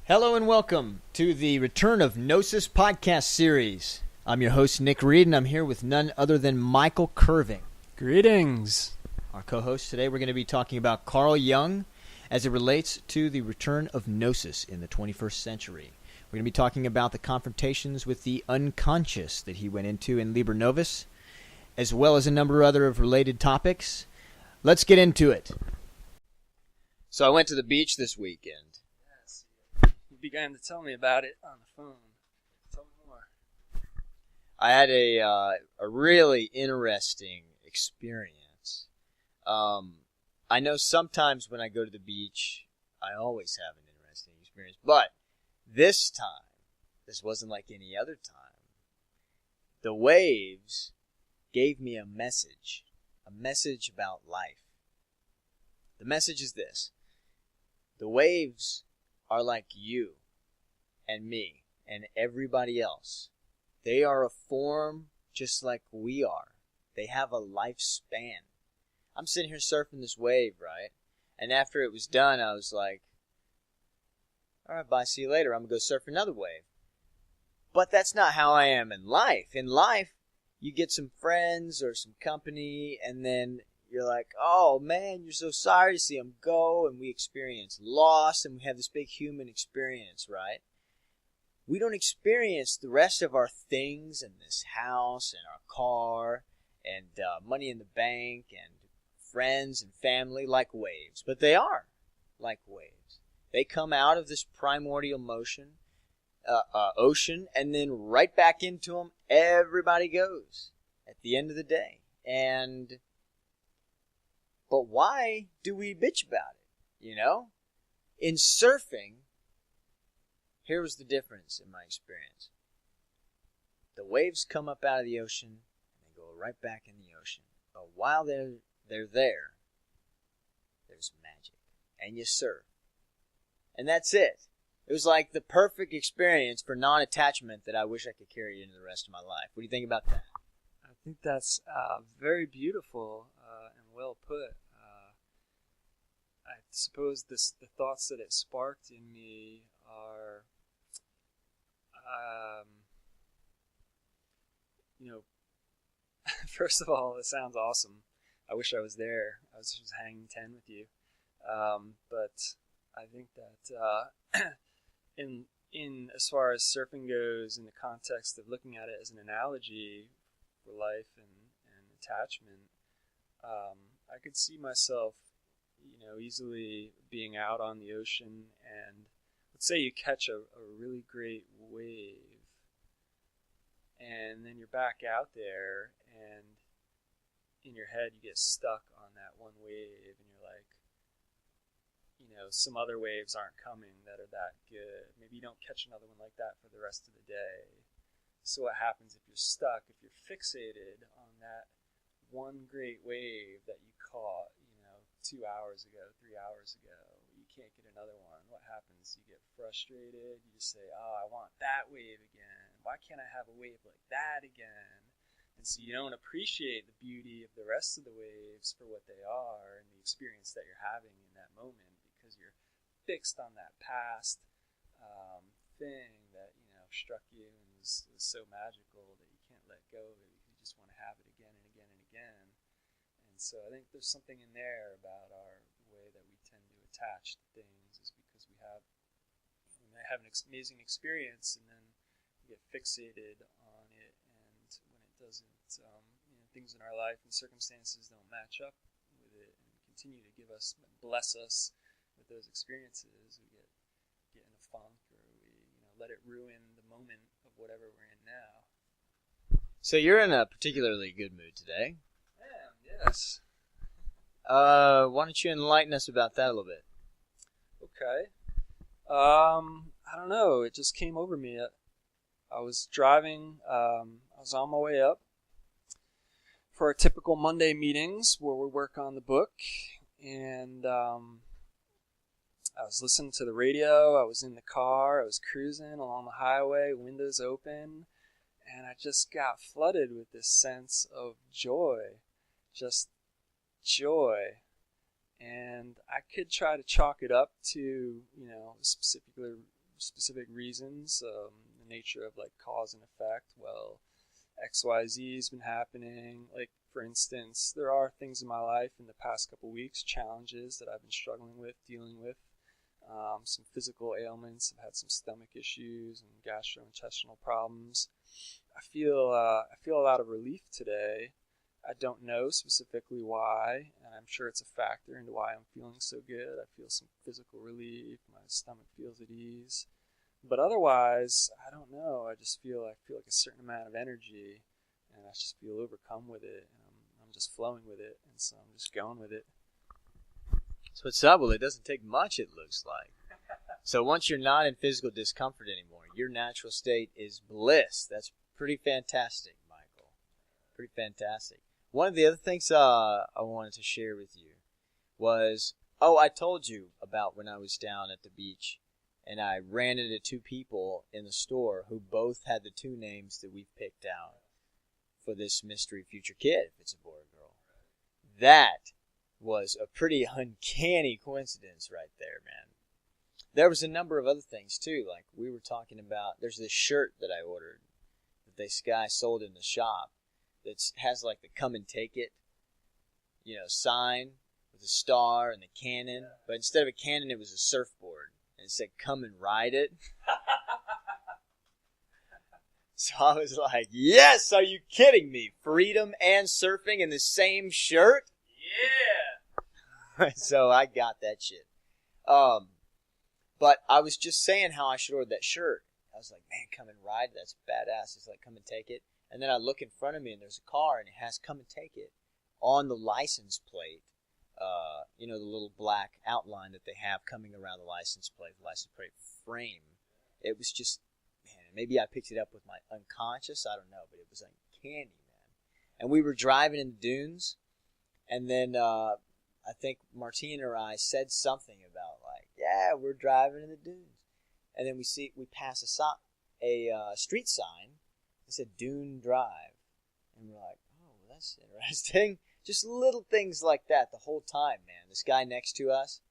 Hello and welcome to the Return of Gnosis podcast series. I'm your host, Nick Reed, and I'm here with none other than Michael Curving. Greetings. Our co-host today, we're going to be talking about Carl Jung as it relates to the return of Gnosis in the 21st century. We're going to be talking about the confrontations with the unconscious that he went into in Liber Novus, as well as a number of other related topics. Let's get into it. So I went to the beach this weekend. You began to tell me about it on the phone. Tell me more. I had a really interesting experience. I know sometimes when I go to the beach, I always have an interesting experience. But this time, this wasn't like any other time. The waves gave me a message about life. The message is this. The waves are like you and me and everybody else. They are a form just like we are. They have a lifespan. I'm sitting here surfing this wave, right? And after it was done, I was like, all right, bye, see you later. I'm going to go surf another wave. But that's not how I am in life. In life, you get some friends or some company, and then you're like, oh, man, you're so sorry to see them go, and we experience loss, and we have this big human experience, right? We don't experience the rest of our things in this house and our car and money in the bank and friends and family like waves, but they are like waves. They come out of this primordial ocean, and then right back into them, everybody goes at the end of the day. But why do we bitch about it, you know? In surfing, here was the difference in my experience. The waves come up out of the ocean, and they go right back in the ocean. But while they're there, there's magic. And you surf. And that's it. It was like the perfect experience for non-attachment that I wish I could carry into the rest of my life. What do you think about that? I think that's very beautiful and well put. I suppose the thoughts that it sparked in me are, first of all, it sounds awesome. I wish I was there. I was just hanging 10 with you. But I think that in as far as surfing goes, in the context of looking at it as an analogy for life and attachment, I could see myself, easily being out on the ocean, and let's say you catch a really great wave, and then you're back out there, and in your head you get stuck on that one wave, and you're like, some other waves aren't coming that are that good. Maybe you don't catch another one like that for the rest of the day. So what happens if you're stuck, if you're fixated on that one great wave that you caught, 2 hours ago, 3 hours ago, you can't get another one? What happens? You get frustrated. You just say, oh, I want that wave again. Why can't I have a wave like that again? And so you don't appreciate the beauty of the rest of the waves for what they are and the experience that you're having in that moment, because you're fixed on that past thing that struck you and was so magical that you can't let go of it. You just want to have it again and again and again. And so I think there's something in there about our way that we tend to attach to things, is because we might have an amazing experience, and then we get fixated on it, and when it doesn't, things in our life and circumstances don't match up with it and continue to bless us with those experiences, we get in a funk, or we let it ruin the moment of whatever we're in now. So you're in a particularly good mood today. Yes. Why don't you enlighten us about that a little bit? Okay. I don't know. It just came over me. I was driving. I was on my way up for our typical Monday meetings where we work on the book. And I was listening to the radio. I was in the car. I was cruising along the highway, windows open. And I just got flooded with this sense of joy. Just joy. And I could try to chalk it up to, a specific reasons, the nature of like cause and effect. Well, XYZ has been happening. Like, for instance, there are things in my life in the past couple weeks, challenges that I've been struggling with, dealing with. Some physical ailments. I've had some stomach issues and gastrointestinal problems. I feel a lot of relief today. I don't know specifically why, and I'm sure it's a factor into why I'm feeling so good. I feel some physical relief. My stomach feels at ease. But otherwise, I don't know. I feel like a certain amount of energy, and I just feel overcome with it. And I'm just flowing with it, and so I'm just going with it. So what's up? Well, it doesn't take much, it looks like. So once you're not in physical discomfort anymore, your natural state is bliss. That's pretty fantastic, Michael. Pretty fantastic. One of the other things I wanted to share with you was, I told you about when I was down at the beach and I ran into two people in the store who both had the two names that we've picked out for this mystery future kid, if it's a boy or girl. That was a pretty uncanny coincidence right there, man. There was a number of other things too, like we were talking about. There's this shirt that I ordered that this guy sold in the shop that has like the "come and take it," sign with a star and the cannon. But instead of a cannon, it was a surfboard, and it said "come and ride it." So I was like, "Yes, are you kidding me? Freedom and surfing in the same shirt?" Yeah. So I got that shit. But I was just saying how I should order that shirt. I was like, man, come and ride. That's badass. It's like, come and take it. And then I look in front of me and there's a car and it has "come and take it" on the license plate. The little black outline that they have coming around the license plate frame. It was just, man, maybe I picked it up with my unconscious. I don't know, but it was uncanny, man. And we were driving in the dunes. And then I think Martina or I said something about like, yeah, we're driving in the dunes. And then we pass a street sign that said Dune Drive. And we're like, oh, that's interesting. Just little things like that the whole time, man. This guy next to us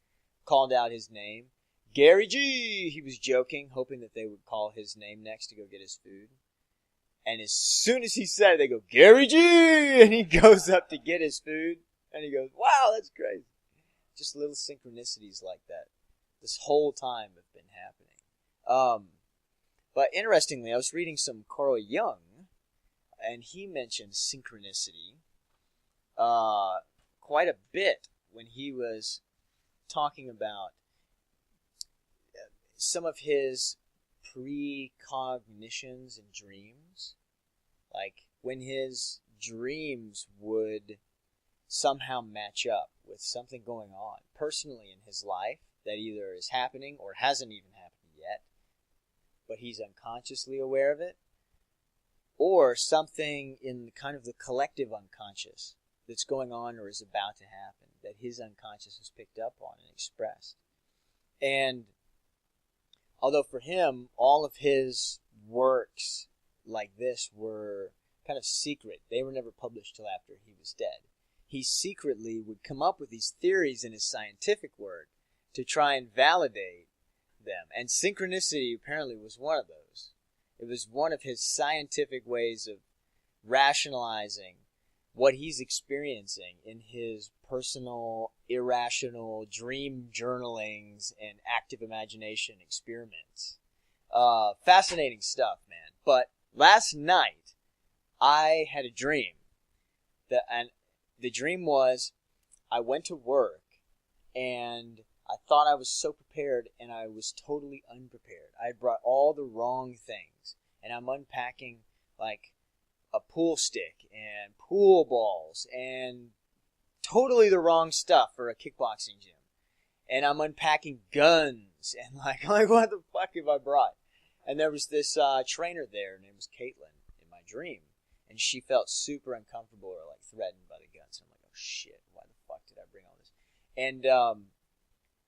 called out his name. Gary G! He was joking, hoping that they would call his name next to go get his food. And as soon as he said it, they go, Gary G! And he goes up to get his food. And he goes, wow, that's crazy. Just little synchronicities like that this whole time have been happening. But interestingly, I was reading some Carl Jung, and he mentioned synchronicity quite a bit when he was talking about some of his precognitions and dreams. Like when his dreams would somehow match up with something going on personally in his life that either is happening or hasn't even happened yet, but he's unconsciously aware of it, or something in kind of the collective unconscious that's going on or is about to happen that his unconscious has picked up on and expressed. And although for him, all of his works like this were kind of secret, they were never published till after he was dead. He secretly would come up with these theories in his scientific work to try and validate them. And synchronicity apparently was one of those. It was one of his scientific ways of rationalizing what he's experiencing in his personal, irrational dream journalings and active imagination experiments. Fascinating stuff, man. But last night, I had a dream. And the dream was, I went to work, and I thought I was so prepared, and I was totally unprepared. I had brought all the wrong things, and I'm unpacking, like, a pool stick, and pool balls, and totally the wrong stuff for a kickboxing gym. And I'm unpacking guns, and like what the fuck have I brought? And there was this trainer there, her name was Caitlin, in my dream. And she felt super uncomfortable or like threatened by the guns. And I'm like, oh shit, why the fuck did I bring all this? And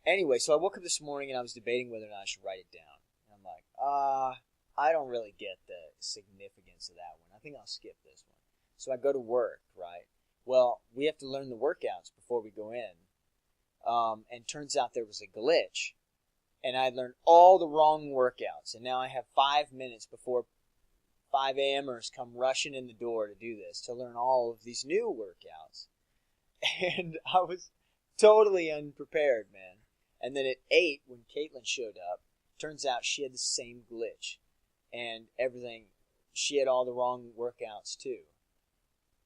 anyway, so I woke up this morning and I was debating whether or not I should write it down. And I'm like, I don't really get the significance of that one. I think I'll skip this one. So I go to work, right? Well, we have to learn the workouts before we go in. And turns out there was a glitch and I'd learned all the wrong workouts, and now I have 5 minutes before 5 a.m.ers come rushing in the door to do this, to learn all of these new workouts. And I was totally unprepared, man. And then at 8, when Caitlin showed up, turns out she had the same glitch. And everything, she had all the wrong workouts too.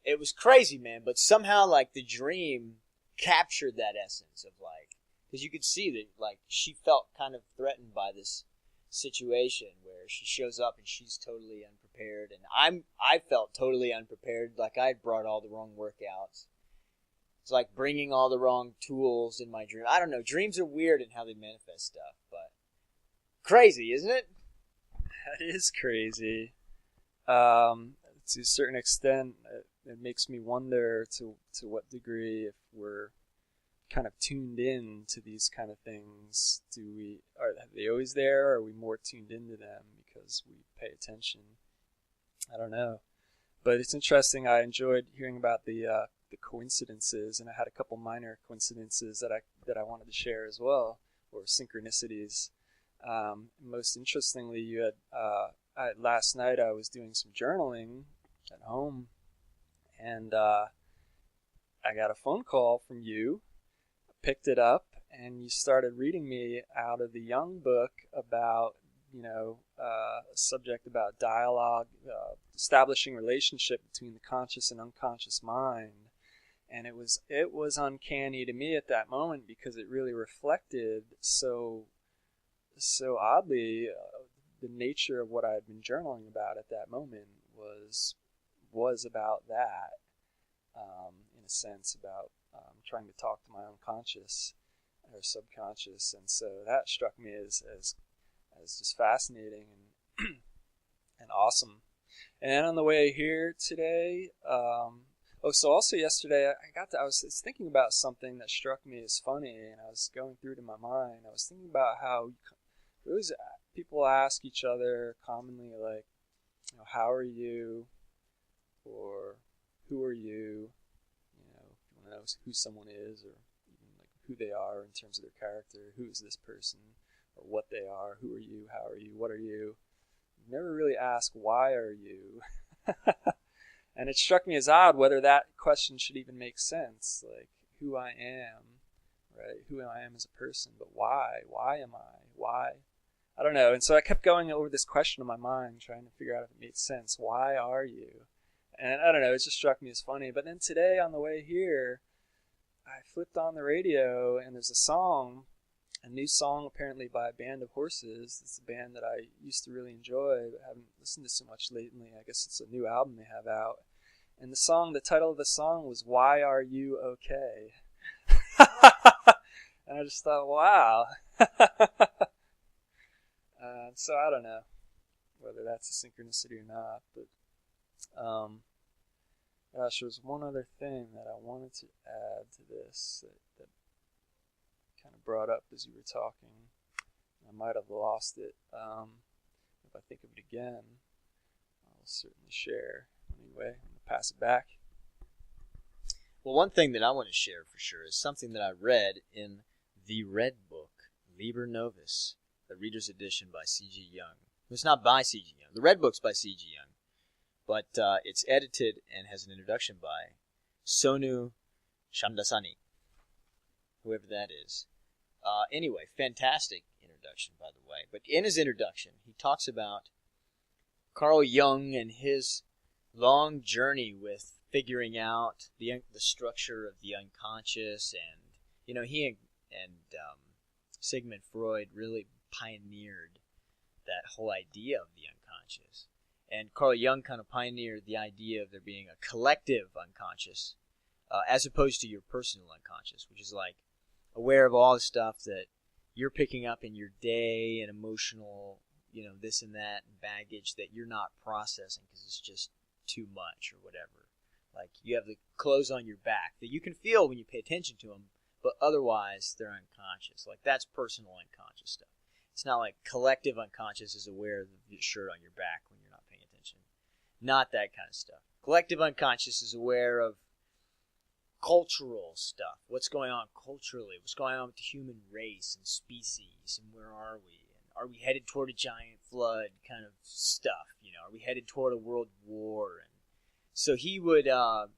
It was crazy, man, but somehow, like, the dream captured that essence of, like, because you could see that, like, she felt kind of threatened by this situation where she shows up and she's totally unprepared, and I felt totally unprepared, like I'd brought all the wrong workouts. It's like bringing all the wrong tools in my dream. I don't know. Dreams are weird in how they manifest stuff, but crazy, isn't it? That is crazy. To a certain extent, it makes me wonder to what degree, if we're kind of tuned in to these kind of things, are they always there, or are we more tuned into them because we pay attention? I don't know. But it's interesting. I enjoyed hearing about the coincidences, and I had a couple minor coincidences that I wanted to share as well, or synchronicities. Most interestingly, you had last night I was doing some journaling at home, and I got a phone call from you. I picked it up, and you started reading me out of the Jung book about a subject about dialogue, establishing relationship between the conscious and unconscious mind. And it was uncanny to me at that moment, because it really reflected so oddly the nature of what I had been journaling about at that moment was about that, in a sense, about trying to talk to my unconscious or subconscious. And so that struck me as just fascinating and awesome. And on the way here today, so also yesterday I was thinking about something that struck me as funny, and I was going through it in my mind. I was thinking about how people ask each other commonly, like, how are you, or who are you? If you want to know who someone is, or even like who they are in terms of their character. Who is this person, or what they are? Who are you? How are you? What are you? You never really ask, why are you? And it struck me as odd whether that question should even make sense, like who I am, right? Who I am as a person, but why? Why am I? Why? I don't know. And so I kept going over this question in my mind, trying to figure out if it made sense. Why are you? And I don't know, it just struck me as funny. But then today on the way here, I flipped on the radio, and there's a new song apparently by a band of horses. It's a band that I used to really enjoy, but haven't listened to so much lately. I guess it's a new album they have out. And the title of the song was "Why Are You Okay?" And I just thought, wow. So I don't know whether that's a synchronicity or not, but gosh, there was one other thing that I wanted to add to this that kind of brought up as you were talking. I might have lost it. If I think of it again, I'll certainly share. Anyway, I'm going to pass it back. Well, one thing that I want to share for sure is something that I read in the Red Book, Liber Novus, the Reader's Edition by C.G. Jung. It's not by C.G. Jung. The Red Book's by C.G. Jung, but it's edited and has an introduction by Sonu Shamdasani, whoever that is. Anyway, fantastic introduction, by the way. But in his introduction, he talks about Carl Jung and his long journey with figuring out the structure of the unconscious, and he and Sigmund Freud really pioneered that whole idea of the unconscious, and Carl Jung kind of pioneered the idea of there being a collective unconscious, as opposed to your personal unconscious, which is like aware of all the stuff that you're picking up in your day and emotional, this and that, and baggage that you're not processing because it's just too much or whatever. Like you have the clothes on your back that you can feel when you pay attention to them, but otherwise they're unconscious. Like that's personal unconscious stuff. It's not like collective unconscious is aware of the shirt on your back when you're not paying attention. Not that kind of stuff. Collective unconscious is aware of cultural stuff. What's going on culturally? What's going on with the human race and species? And where are we? And are we headed toward a giant flood kind of stuff? Are we headed toward a world war? And so he would, a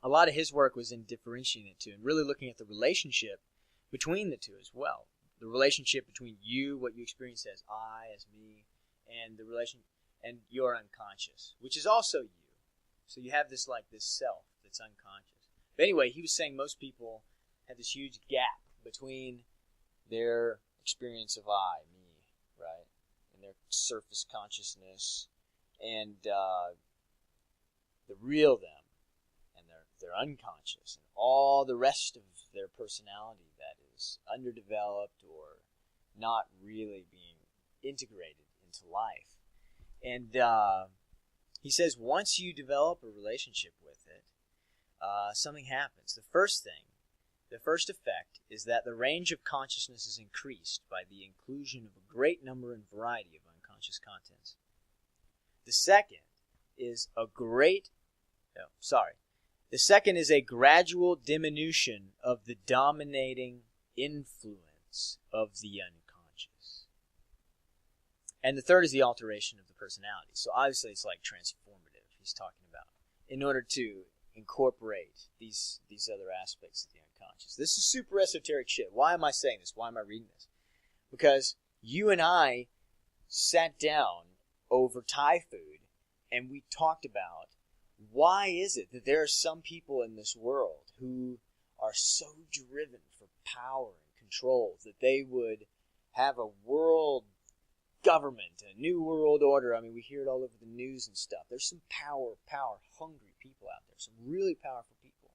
lot of his work was in differentiating the two and really looking at the relationship between the two as well. The relationship between you, what you experience as I, as me, and the relation and your unconscious, which is also you. So you have this self that's unconscious. But anyway, he was saying most people have this huge gap between their experience of I, me, right, and their surface consciousness and the real them and their unconscious and all the rest of their personality that is underdeveloped or not really being integrated into life. And he says once you develop a relationship with it, something happens. The first effect is that the range of consciousness is increased by the inclusion of a great number and variety of unconscious contents. The second is a gradual diminution of the dominating influence of the unconscious. And the third is the alteration of the personality. So obviously it's like transformative, he's talking about, in order to incorporate these other aspects of the unconscious. This is super esoteric shit. Why am I saying this? Why am I reading this? Because you and I sat down over Thai food and we talked about why is it that there are some people in this world who are so driven for power and control that they would have a world government, a new world order. I mean, we hear it all over the news and stuff. There's some power-hungry people out there, some really powerful people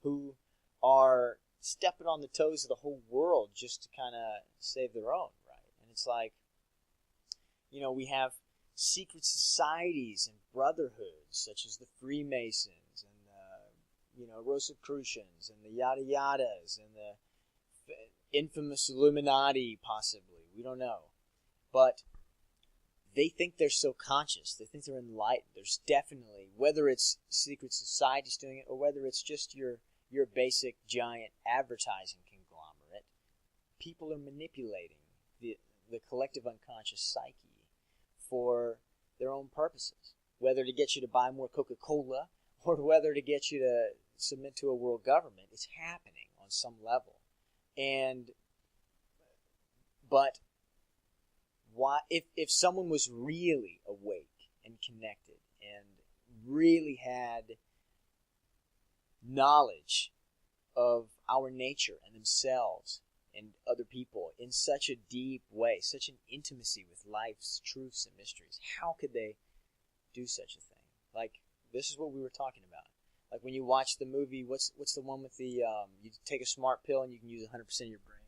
who are stepping on the toes of the whole world just to kind of save their own, right? And it's like, we have secret societies and brotherhoods such as the Freemasons and the Rosicrucians and the yada yadas and the infamous Illuminati, possibly. We don't know. But they think they're so conscious. They think they're enlightened. There's definitely, whether it's secret societies doing it or whether it's just your basic giant advertising conglomerate, people are manipulating the collective unconscious psyche for their own purposes. Whether to get you to buy more Coca-Cola or whether to get you to submit to a world government, it's happening on some level. But why, if someone was really awake and connected and really had knowledge of our nature and themselves and other people in such a deep way, such an intimacy with life's truths and mysteries, how could they do such a thing? Like, this is what we were talking about. Like when you watch the movie, what's the one with the, you take a smart pill and you can use 100% of your brain?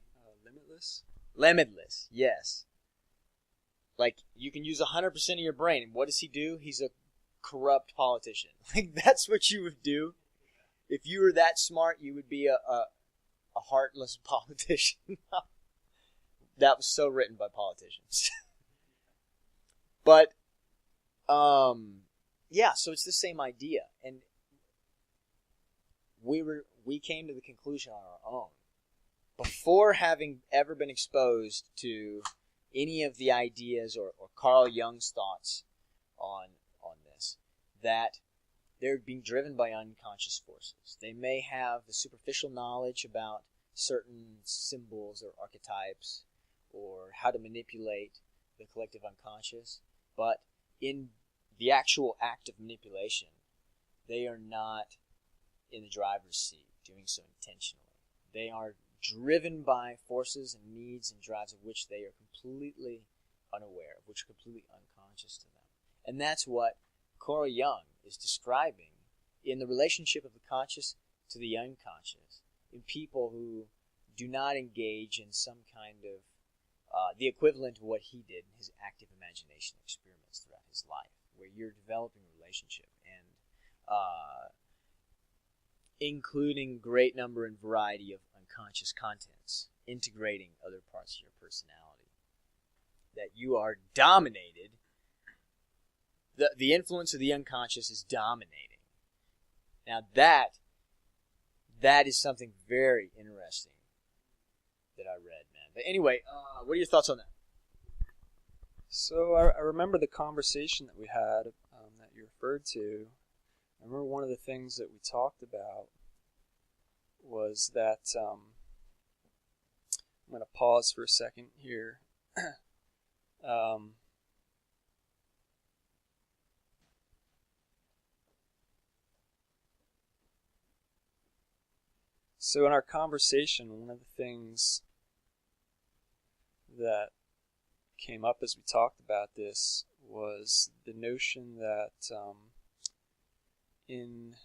Limitless? Limitless, yes. Like, you can use 100% of your brain, and what does he do? He's a corrupt politician. Like, that's what you would do. If you were that smart, you would be a heartless politician. That was so written by politicians. But, yeah, so it's the same idea. And we came to the conclusion on our own, before having ever been exposed to any of the ideas or Carl Jung's thoughts on this, that they're being driven by unconscious forces. They may have the superficial knowledge about certain symbols or archetypes or how to manipulate the collective unconscious, but in the actual act of manipulation, they are not in the driver's seat doing so intentionally. They are driven by forces and needs and drives of which they are completely unaware, which are completely unconscious to them. And that's what Carl Jung is describing in the relationship of the conscious to the unconscious, in people who do not engage in some kind of the equivalent of what he did in his active imagination experiments throughout his life, where you're developing a relationship and including great number and variety of unconscious contents, integrating other parts of your personality, that you are dominated. The influence of the unconscious is dominating. Now that that is something very interesting that I read, man. But anyway, what are your thoughts on that? So I remember the conversation that we had that you referred to. I remember one of the things that we talked about was that I'm going to pause for a second here. So in our conversation, one of the things that came up as we talked about this was the notion that in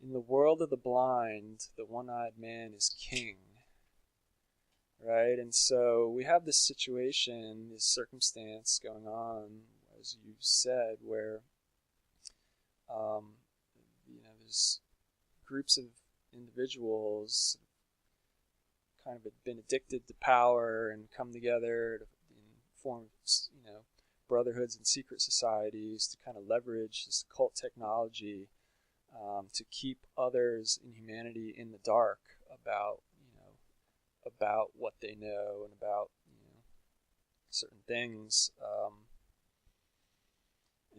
the world of the blind, the one-eyed man is king, right? And so we have this situation, this circumstance going on, as you said, where there's groups of individuals kind of been addicted to power and come together to form, brotherhoods and secret societies to kind of leverage this occult technology to keep others in humanity in the dark about what they know and about certain things.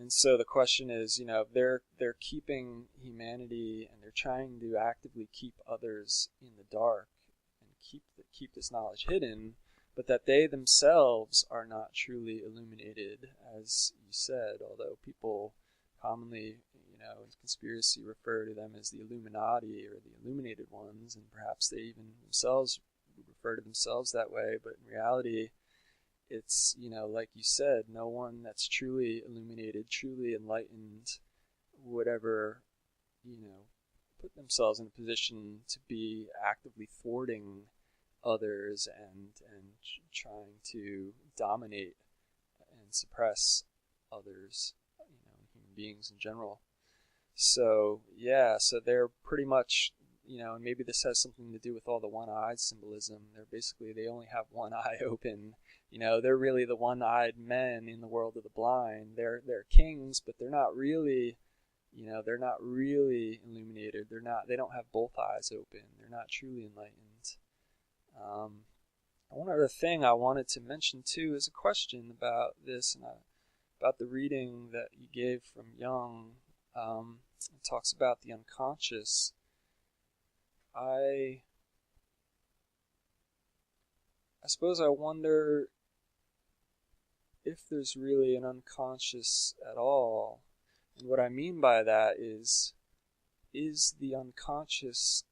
And so the question is, they're keeping humanity and they're trying to actively keep others in the dark and keep this knowledge hidden, but that they themselves are not truly illuminated, as you said, although people commonly, in conspiracy refer to them as the Illuminati or the illuminated ones, and perhaps they even themselves would refer to themselves that way, but in reality, it's, like you said, no one that's truly illuminated, truly enlightened, would ever, put themselves in a position to be actively thwarting others and trying to dominate and suppress others, human beings in general. So, so they're pretty much, and maybe this has something to do with all the one-eyed symbolism. They only have one eye open. They're really the one-eyed men in the world of the blind. They're kings, but they're not really, they're not really illuminated. They don't have both eyes open. They're not truly enlightened. One other thing I wanted to mention too is a question about this and about the reading that you gave from Jung. It talks about the unconscious. I suppose I wonder if there's really an unconscious at all. And what I mean by that is the unconscious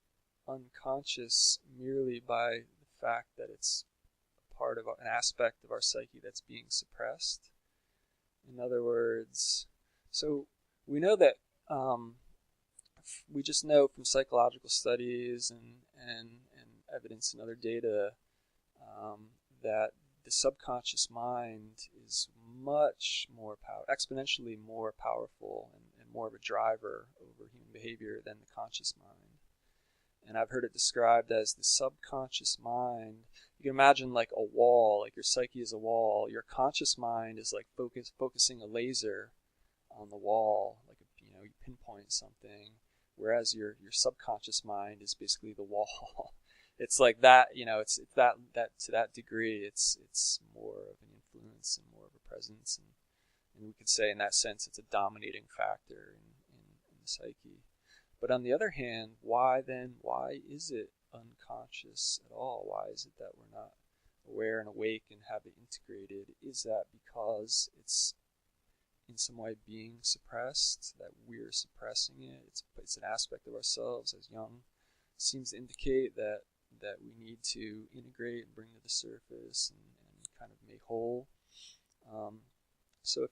merely by the fact that it's part of an aspect of our psyche that's being suppressed? In other words, so we know that we just know from psychological studies and evidence and other data that the subconscious mind is much more exponentially more powerful and more of a driver over human behavior than the conscious mind. And I've heard it described as the subconscious mind. You can imagine like a wall, like your psyche is a wall. Your conscious mind is like focusing a laser on the wall, like you pinpoint something, whereas your subconscious mind is basically the wall. It's like that, it's that to that degree, it's more of an influence and more of a presence, and we could say in that sense it's a dominating factor in the psyche. But on the other hand, why is it unconscious at all? Why is it that we're not aware and awake and have it integrated? Is that because it's in some way being suppressed, that we're suppressing it? It's an aspect of ourselves, as Jung seems to indicate, that we need to integrate and bring to the surface and kind of make whole. So if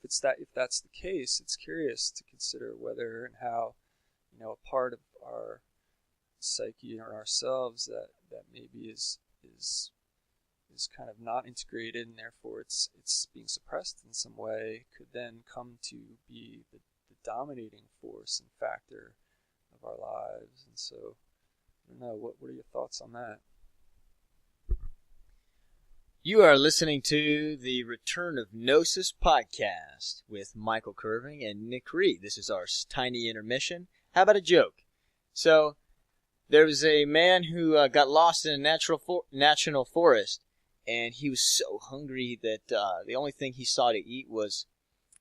that's the case, it's curious to consider whether and how a part of our psyche or ourselves that maybe is kind of not integrated, and therefore it's being suppressed in some way, could then come to be the dominating force and factor of our lives. And so, I don't know, what are your thoughts on that? You are listening to the Return of Gnosis podcast with Michael Curving and Nick Reed. This is our tiny intermission. How about a joke? So there was a man who got lost in a national forest, and he was so hungry that the only thing he saw to eat was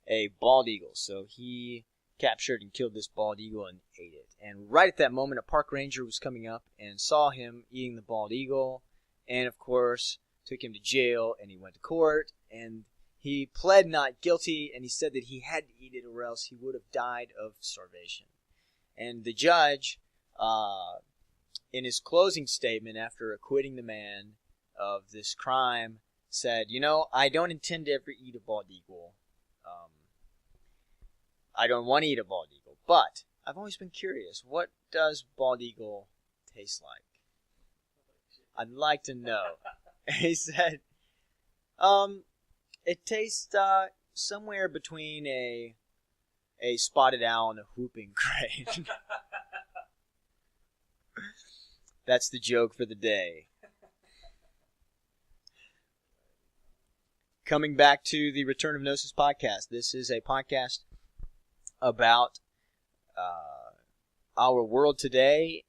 a bald eagle. So he captured and killed this bald eagle and ate it. And right at that moment, a park ranger was coming up and saw him eating the bald eagle, and of course took him to jail, and he went to court, and he pled not guilty, and he said that he had to eat it or else he would have died of starvation. And the judge, in his closing statement after acquitting the man of this crime, said, I don't intend to ever eat a bald eagle. I don't want to eat a bald eagle, but I've always been curious. What does bald eagle taste like? I'd like to know. He said, it tastes somewhere between a spotted owl and a whooping crane. That's the joke for the day. Coming back to the Return of Gnosis podcast. This is a podcast about our world today.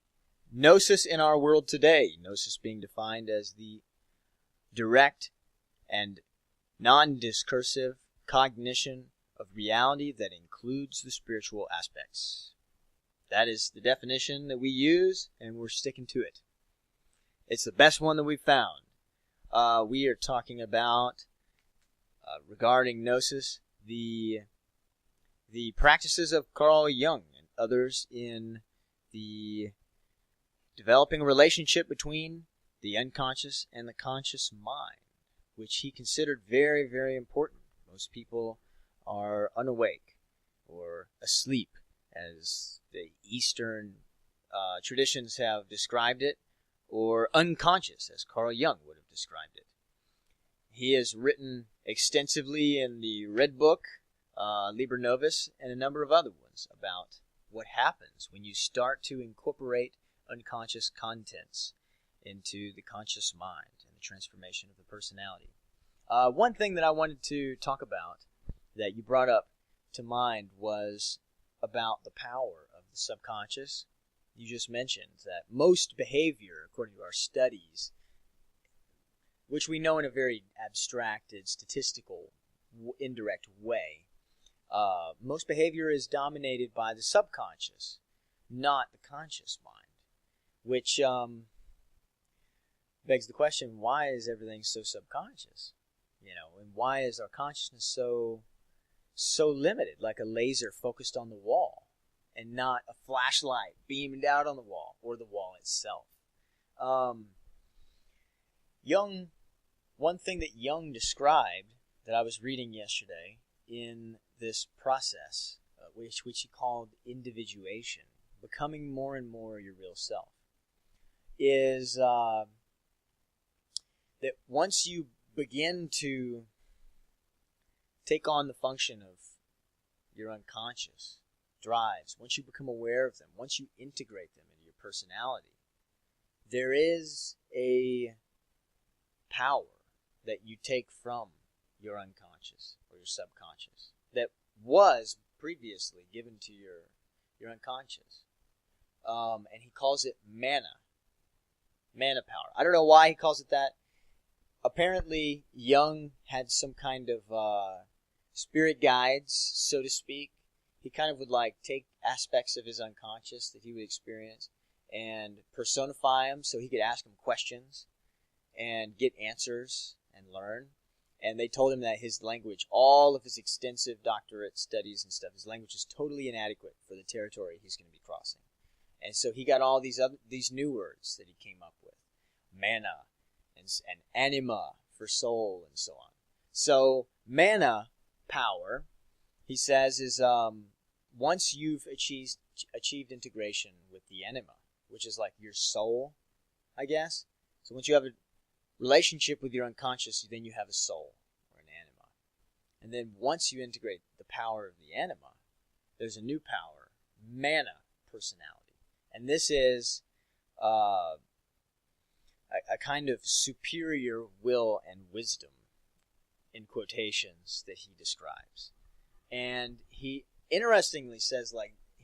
Gnosis in our world today. Gnosis being defined as the direct and non-discursive cognition of reality that includes the spiritual aspects. That is the definition that we use, and we're sticking to it. It's the best one that we've found. We are talking about, regarding Gnosis, the practices of Carl Jung and others in the developing a relationship between the unconscious and the conscious mind, which he considered very, very important. Most people are unawake or asleep, as the Eastern traditions have described it, or unconscious, as Carl Jung would have described it. He has written extensively in the Red Book, Liber Novus, and a number of other ones about what happens when you start to incorporate unconscious contents into the conscious mind and the transformation of the personality. One thing that I wanted to talk about that you brought up to mind was about the power of the subconscious. You just mentioned that most behavior, according to our studies, which we know in a very abstracted, statistical, indirect way, most behavior is dominated by the subconscious, not the conscious mind, which begs the question, why is everything so subconscious? And why is our consciousness so limited, like a laser focused on the wall, and not a flashlight beamed out on the wall, or the wall itself? One thing that Jung described that I was reading yesterday in this process, which he called individuation, becoming more and more your real self, is that once you begin to take on the function of your unconscious drives, once you become aware of them, once you integrate them into your personality, there is a power that you take from your unconscious or your subconscious that was previously given to your unconscious. And he calls it mana power. I don't know why he calls it that. Apparently, Jung had some kind of spirit guides, so to speak. He kind of would take aspects of his unconscious that he would experience and personify them so he could ask them questions and get answers and learn. And they told him that his language, all of his extensive doctorate studies and stuff, his language is totally inadequate for the territory he's going to be crossing. And so he got all these new words that he came up with. Mana and anima for soul and so on. So mana power, he says, is once you've achieved integration with the anima, which is like your soul, I guess. So once you have a relationship with your unconscious, then you have a soul or an anima. And then once you integrate the power of the anima, there's a new power, mana personality. And this is a kind of superior will and wisdom, in quotations, that he describes. And he interestingly says,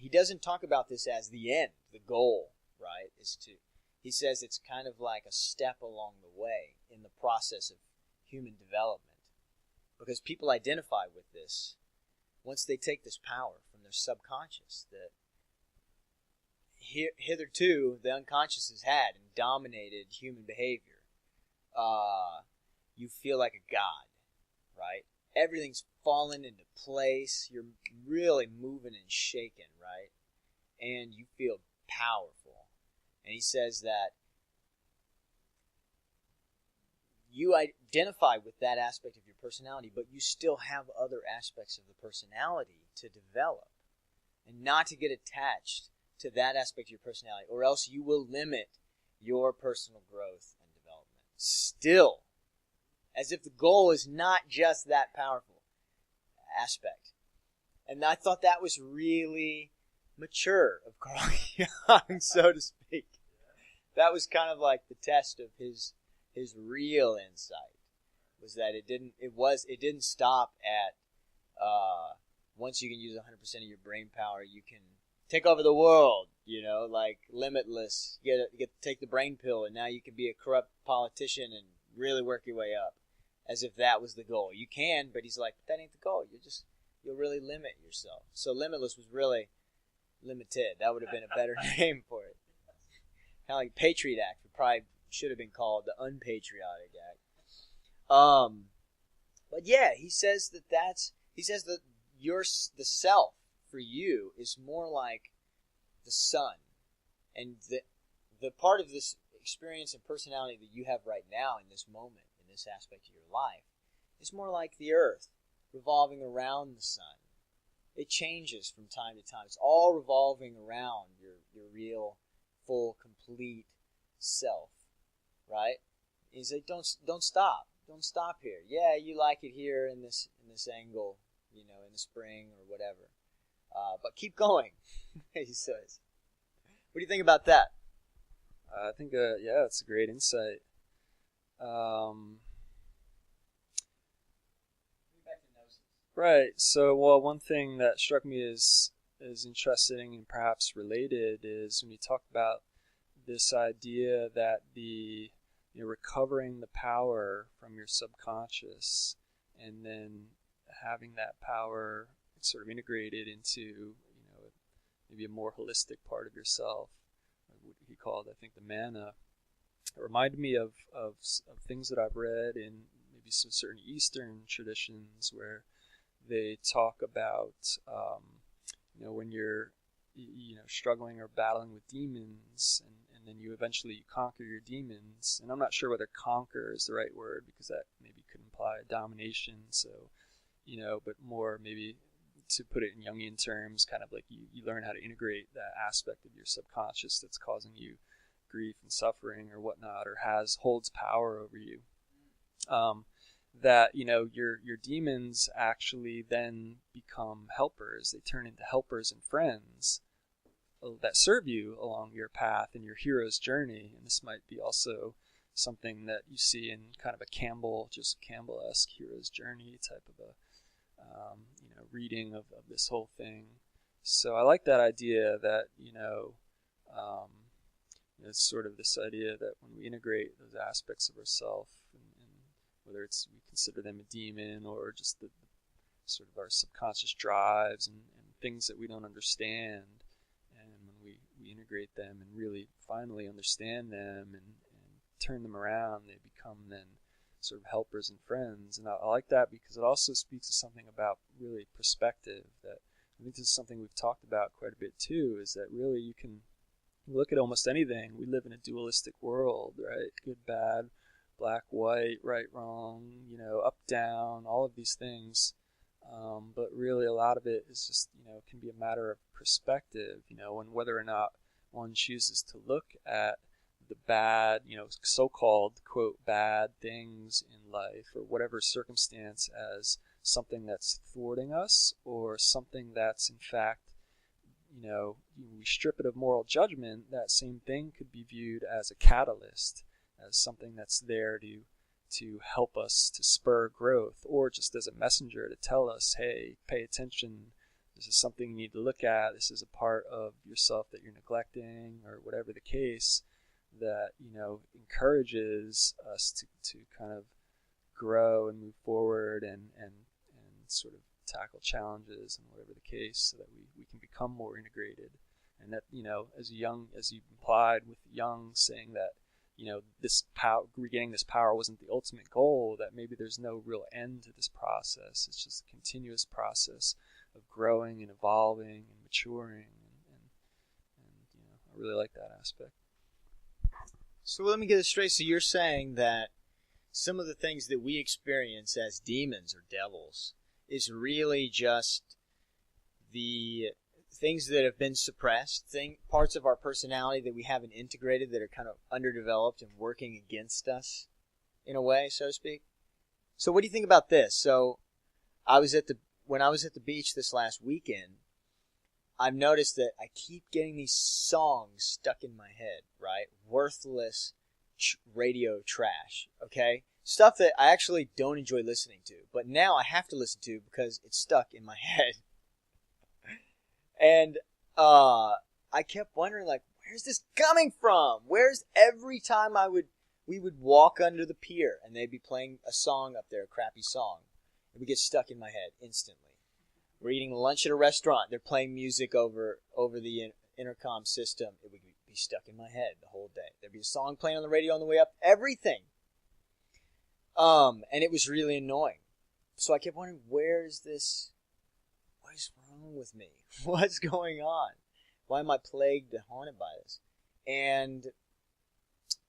he doesn't talk about this as the end, the goal, right? He says it's kind of like a step along the way in the process of human development. Because people identify with this once they take this power from their subconscious that hitherto the unconscious has had and dominated human behavior. You feel like a god, right? Everything's fallen into place. You're really moving and shaking, right? And you feel powerful. And he says that you identify with that aspect of your personality, but you still have other aspects of the personality to develop. And not to get attached to that aspect of your personality, or else you will limit your personal growth and development. Still, as if the goal is not just that powerful aspect. And I thought that was really mature of Carl Jung, so to speak. That was kind of like the test of his real insight, was that it didn't stop at once you can use 100% of your brain power, you can take over the world, like limitless. You take the brain pill, and now you can be a corrupt politician and really work your way up, as if that was the goal. You can, but he's like, that ain't the goal. You'll really limit yourself. So limitless was really limited. That would have been a better name for it. Kind of like Patriot Act. It probably should have been called the Unpatriotic Act. But yeah, he says that the self for you is more like the sun, and the part of this experience and personality that you have right now in this moment, in this aspect of your life, is more like the earth revolving around the sun. It changes from time to time. It's all revolving around your real, full, complete self, right? He's like, don't stop. Don't stop here. Yeah, you like it here in this angle, in the spring or whatever. But keep going, he says. What do you think about that? I think, it's a great insight. Back to Gnosis. Right. So, one thing that struck me as interesting and perhaps related is when you talk about this idea that recovering the power from your subconscious and then having that power sort of integrated into maybe a more holistic part of yourself, what he called, I think, the mana. It reminded me of things that I've read in maybe some certain Eastern traditions where they talk about when you're struggling or battling with demons, and then you eventually conquer your demons. And I'm not sure whether conquer is the right word, because that maybe could imply domination. So, but more maybe to put it in Jungian terms, kind of like you learn how to integrate that aspect of your subconscious that's causing you grief and suffering or whatnot, or holds power over you. That your demons actually then become helpers. They turn into helpers and friends that serve you along your path and your hero's journey. And this might be also something that you see in kind of a Campbell-esque hero's journey type of a reading of this whole thing. So I like that idea that it's sort of this idea that when we integrate those aspects of ourselves, and whether it's we consider them a demon or just the sort of our subconscious drives and things that we don't understand, and when we integrate them and really finally understand them and turn them around, they become then sort of helpers and friends. And I like that because it also speaks to something about really perspective, that I think this is something we've talked about quite a bit too, is that really you can look at almost anything. We live in a dualistic world, right? Good, bad, black, white, right, wrong, up, down, all of these things. But really a lot of it is just, can be a matter of perspective, and whether or not one chooses to look at the bad, so-called, quote, bad things in life or whatever circumstance as something that's thwarting us, or something that's in fact, we strip it of moral judgment, that same thing could be viewed as a catalyst, as something that's there to help us, to spur growth, or just as a messenger to tell us, hey, pay attention, this is something you need to look at, this is a part of yourself that you're neglecting, or whatever the case, that, encourages us to kind of grow and move forward and sort of tackle challenges and whatever the case, so that we can become more integrated. And that, as you implied with Jung saying that, this power, regaining this power wasn't the ultimate goal, that maybe there's no real end to this process. It's just a continuous process of growing and evolving and maturing. And I really like that aspect. So let me get this straight. So you're saying that some of the things that we experience as demons or devils is really just the things that have been suppressed, parts of our personality that we haven't integrated, that are kind of underdeveloped and working against us in a way, so to speak. So what do you think about this? So when I was at the beach this last weekend, I've noticed that I keep getting these songs stuck in my head, right? Worthless radio trash, okay? Stuff that I actually don't enjoy listening to, but now I have to listen to because it's stuck in my head. And I kept wondering, like, where's this coming from? Where's every time we would walk under the pier and they'd be playing a song up there, a crappy song. It would get stuck in my head instantly. We're eating lunch at a restaurant. They're playing music over the intercom system. It would be stuck in my head the whole day. There'd be a song playing on the radio on the way up. Everything. And it was really annoying. So I kept wondering, what is wrong with me? What's going on? Why am I plagued and haunted by this? And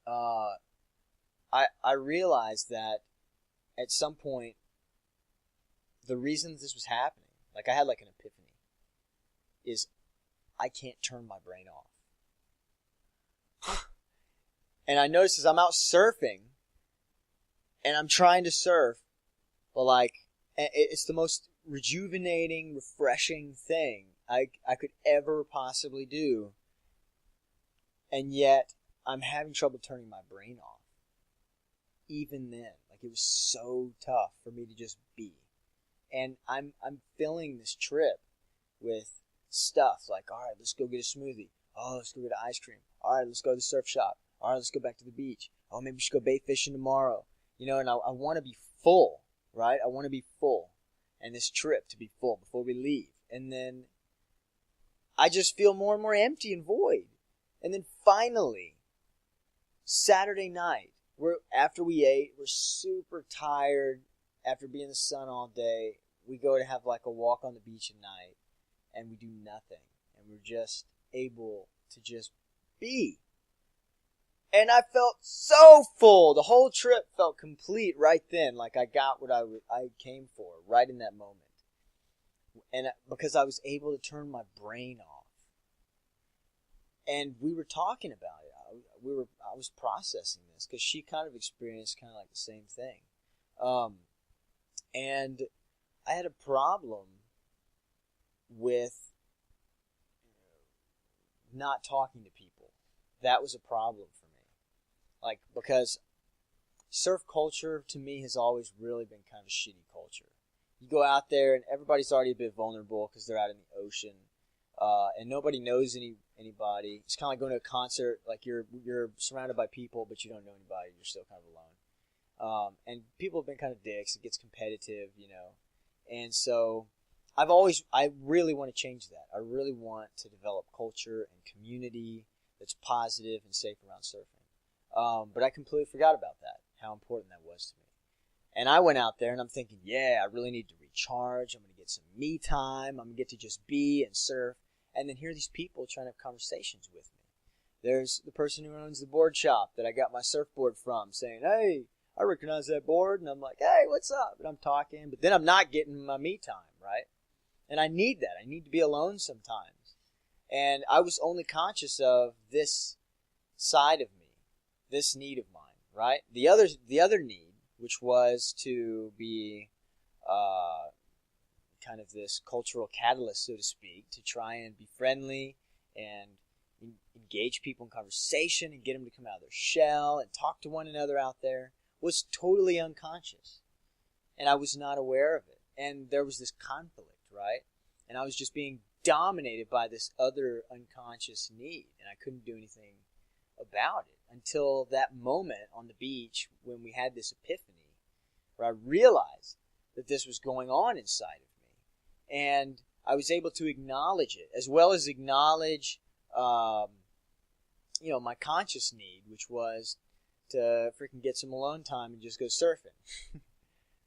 I realized that at some point, the reason this was happening, like I had like an epiphany, is I can't turn my brain off. And I noticed as I'm out surfing, and I'm trying to surf, but like, it's the most rejuvenating, refreshing thing I could ever possibly do. And yet, I'm having trouble turning my brain off. Even then. Like, it was so tough for me to just be. And I'm filling this trip with stuff like, all right, let's go get a smoothie. Oh, let's go get ice cream. All right, let's go to the surf shop. All right, let's go back to the beach. Oh, maybe we should go bait fishing tomorrow. And I want to be full, right? I want to be full. And this trip to be full before we leave. And then I just feel more and more empty and void. And then finally, Saturday night, after we ate, we're super tired after being in the sun all day. We go to have like a walk on the beach at night, and we do nothing. And we're just able to just be. And I felt so full. The whole trip felt complete right then. Like I got what I came for right in that moment. And because I was able to turn my brain off. And we were talking about it. I was processing this because she kind of experienced kind of like the same thing. And I had a problem with not talking to people. That was a problem for me. Like, because surf culture to me has always really been kind of a shitty culture. You go out there and everybody's already a bit vulnerable because they're out in the ocean, and nobody knows anybody. It's kind of like going to a concert. Like you're surrounded by people, but you don't know anybody. You're still kind of alone. And people have been kind of dicks. It gets competitive, And so I really want to change that. I really want to develop culture and community that's positive and safe around surfing. But I completely forgot about that, how important that was to me. And I went out there and I'm thinking, I really need to recharge. I'm going to get some me time. I'm going to get to just be and surf. And then here are these people trying to have conversations with me. There's the person who owns the board shop that I got my surfboard from saying, hey, I recognize that board. And I'm like, hey, what's up? And I'm talking, but then I'm not getting my me time, right? And I need that. I need to be alone sometimes. And I was only conscious of this side of me, this need of mine, right? The other need, which was to be kind of this cultural catalyst, so to speak, to try and be friendly and engage people in conversation and get them to come out of their shell and talk to one another out there, was totally unconscious. And I was not aware of it. And there was this conflict, right? and I was just being dominated by this other unconscious need, and I couldn't do anything about it until that moment on the beach when we had this epiphany, where I realized that this was going on inside of me, and I was able to acknowledge it, as well as acknowledge, my conscious need, which was to freaking get some alone time and just go surfing,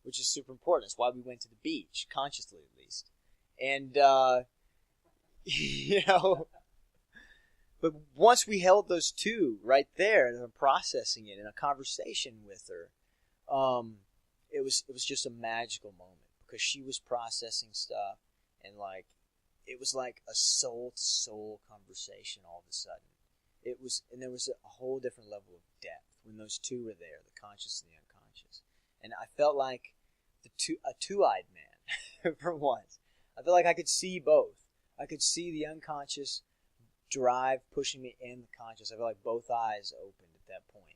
which is super important. That's why we went to the beach, consciously at least. And, but once we held those two right there and processing it in a conversation with her, it was just a magical moment, because she was processing stuff, and like it was like a soul to soul conversation all of a sudden. And there was a whole different level of depth when those two were there, the conscious and the unconscious. And I felt like a two-eyed man for once. I felt like I could see both. I could see the unconscious drive pushing me, and the conscious. I felt like both eyes opened at that point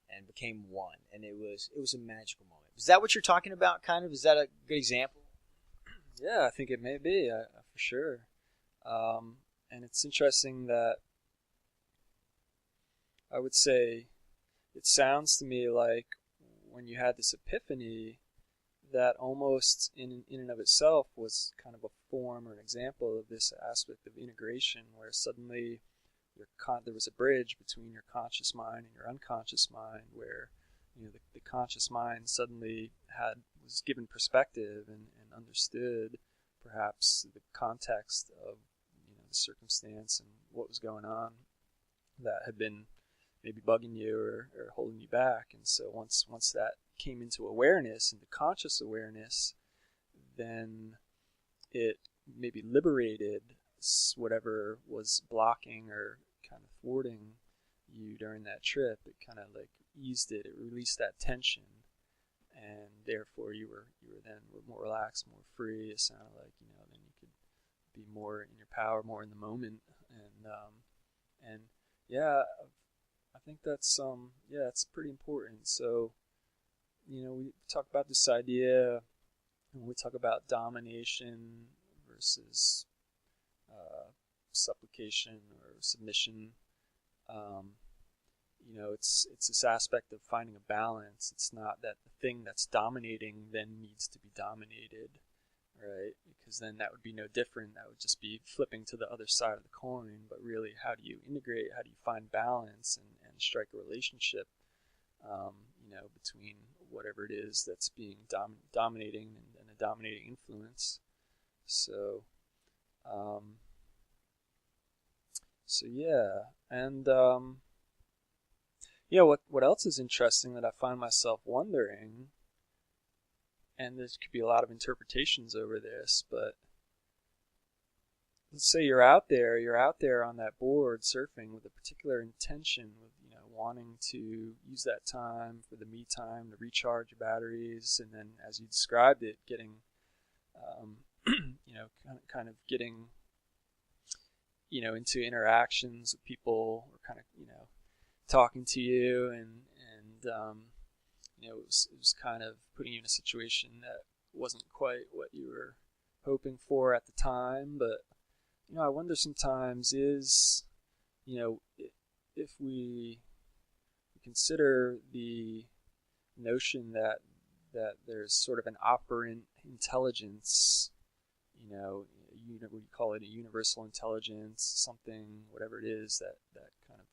and became one. And it was a magical moment. Is that what you're talking about, kind of? Is that a good example? Yeah, I think it may be, for sure. And it's interesting that I would say it sounds to me like when you had this epiphany, that almost in and of itself was kind of a form or an example of this aspect of integration, where suddenly there was a bridge between your conscious mind and your unconscious mind, where the conscious mind suddenly was given perspective and understood perhaps the context of the circumstance and what was going on that had been maybe bugging you or holding you back. And so once that came into awareness, into conscious awareness, then it maybe liberated whatever was blocking or kind of thwarting you during that trip. It kind of like eased it. It released that tension, and therefore you were then more relaxed, more free. It sounded like then you could be more in your power, more in the moment, and yeah, I think that's it's pretty important. So we talk about this idea when we talk about domination versus supplication or submission. It's this aspect of finding a balance. It's not that the thing that's dominating then needs to be dominated, right? Because then that would be no different. That would just be flipping to the other side of the coin. But really, how do you integrate? How do you find balance and strike a relationship, between whatever it is that's being dominating and a dominating influence? So yeah, and what else is interesting that I find myself wondering, and there could be a lot of interpretations over this, but let's say you're out there on that board surfing with a particular intention, with wanting to use that time for the me time to recharge your batteries, and then as you described it, getting kind of getting into interactions with people, or kind of talking to you, and it was kind of putting you in a situation that wasn't quite what you were hoping for at the time. But I wonder sometimes is if we consider the notion that there's sort of an operant intelligence, what you call it, a universal intelligence, something, whatever it is, that kind of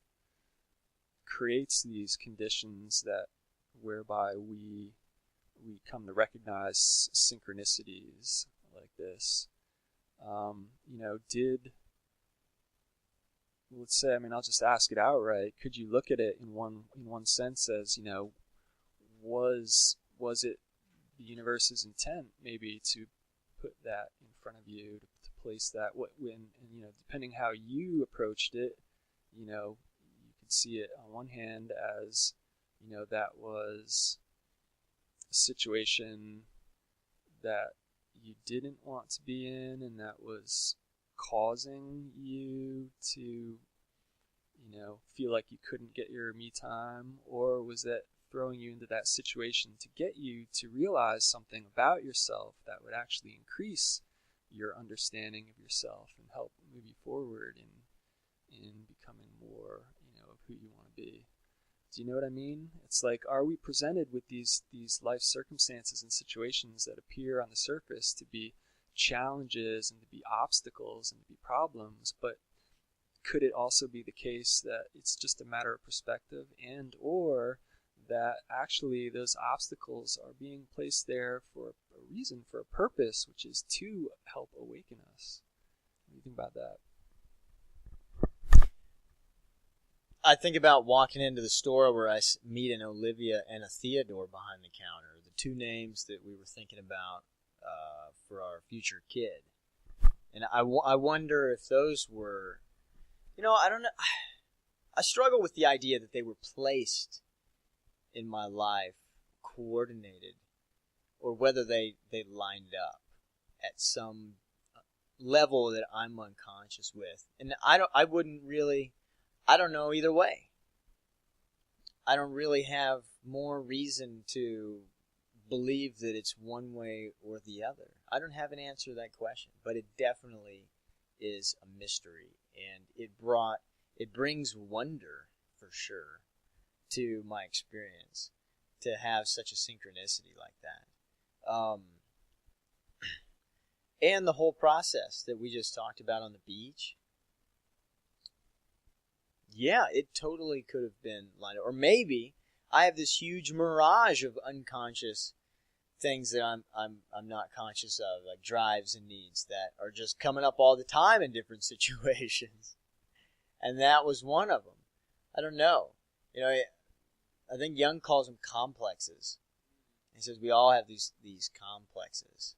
creates these conditions that whereby we come to recognize synchronicities like this. Let's say, I'll just ask it outright. Could you look at it in one sense as, was it the universe's intent maybe to put that in front of you, to place that, depending how you approached it, you could see it on one hand as, that was a situation that you didn't want to be in, and that was causing you to, feel like you couldn't get your me time? Or was that throwing you into that situation to get you to realize something about yourself that would actually increase your understanding of yourself and help move you forward in becoming more, of who you want to be. Do you know what I mean? It's like, are we presented with these life circumstances and situations that appear on the surface to be challenges and to be obstacles and to be problems, but could it also be the case that it's just a matter of perspective, and or that actually those obstacles are being placed there for a reason, for a purpose, which is to help awaken us? What do you think about that? I think about walking into the store where I meet an Olivia and a Theodore behind the counter, the two names that we were thinking about for our future kid. And I wonder if those were, I don't know. I struggle with the idea that they were placed in my life, coordinated, or whether they lined up at some level that I'm unconscious with. And I don't know either way. I don't really have more reason to believe that it's one way or the other. I don't have an answer to that question, but it definitely is a mystery, and it brings wonder for sure to my experience to have such a synchronicity like that. And the whole process that we just talked about on the beach. Yeah, it totally could have been lined up. Or maybe I have this huge mirage of unconscious things that I'm not conscious of, like drives and needs that are just coming up all the time in different situations. And that was one of them. I don't know. I think Jung calls them complexes. He says we all have these complexes,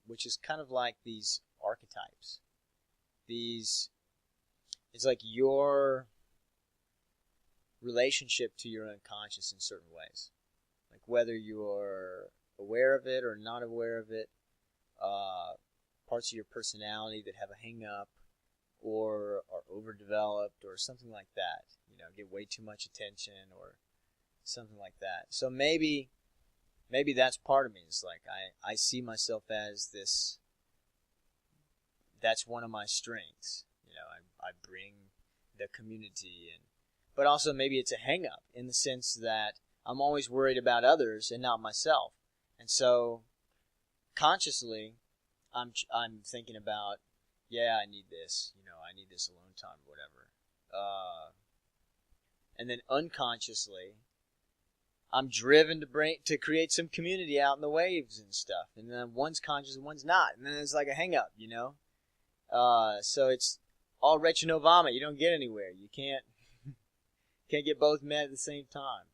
which is kind of like these archetypes. It's like your relationship to your unconscious in certain ways. Like whether you're aware of it or not aware of it, parts of your personality that have a hang-up or are overdeveloped or something like that. Get way too much attention or something like that. So maybe that's part of me. It's like I see myself as this. That's one of my strengths. I bring the community in. But also maybe it's a hang-up in the sense that I'm always worried about others and not myself. And so consciously I'm thinking about, I need this. I need this alone time or whatever. And then unconsciously I'm driven to create some community out in the waves and stuff. And then one's conscious and one's not. And then it's like a hang-up, So it's all retro no vomit. You don't get anywhere. You can't get both met at the same time.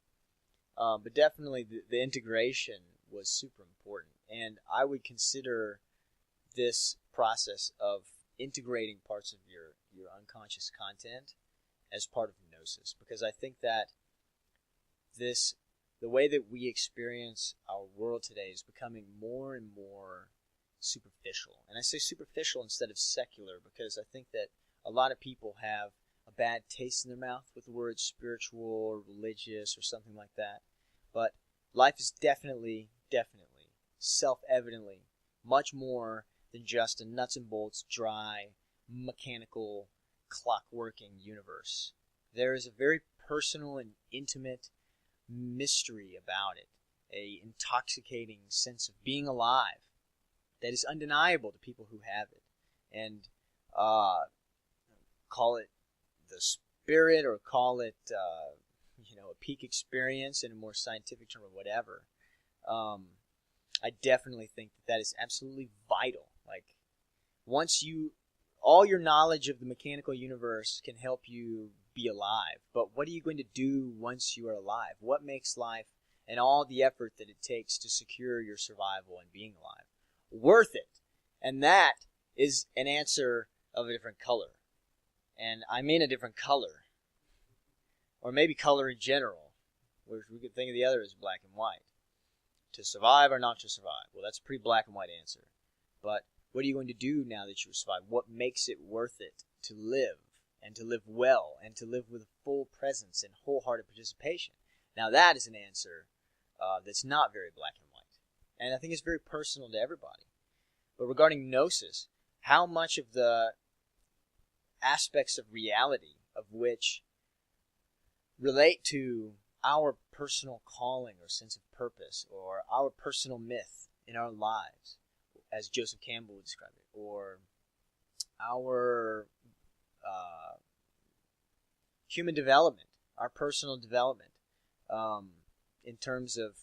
But definitely the integration was super important. And I would consider this process of integrating parts of your unconscious content as part of Gnosis. Because I think that the way that we experience our world today is becoming more and more superficial. And I say superficial instead of secular because I think that a lot of people have a bad taste in their mouth with the word spiritual or religious or something like that. But life is definitely, self-evidently much more than just a nuts and bolts, dry, mechanical, clock-working universe. There is a very personal and intimate mystery about it, a intoxicating sense of being alive that is undeniable to people who have it. And call it the spirit or call it a peak experience in a more scientific term or whatever. I definitely think that is absolutely vital. Like all your knowledge of the mechanical universe can help you be alive, but what are you going to do once you are alive? What makes life and all the effort that it takes to secure your survival and being alive worth it? And that is an answer of a different color. And I mean a different color. Or maybe color in general. Whereas we could think of the other as black and white. To survive or not to survive? Well, that's a pretty black and white answer. But what are you going to do now that you survive? What makes it worth it to live? And to live well? And to live with full presence and wholehearted participation? Now that is an answer that's not very black and white. And I think it's very personal to everybody. But regarding Gnosis, how much of the aspects of reality of which relate to our personal calling or sense of purpose or our personal myth in our lives, as Joseph Campbell would describe it, or our human development, our personal development, in terms of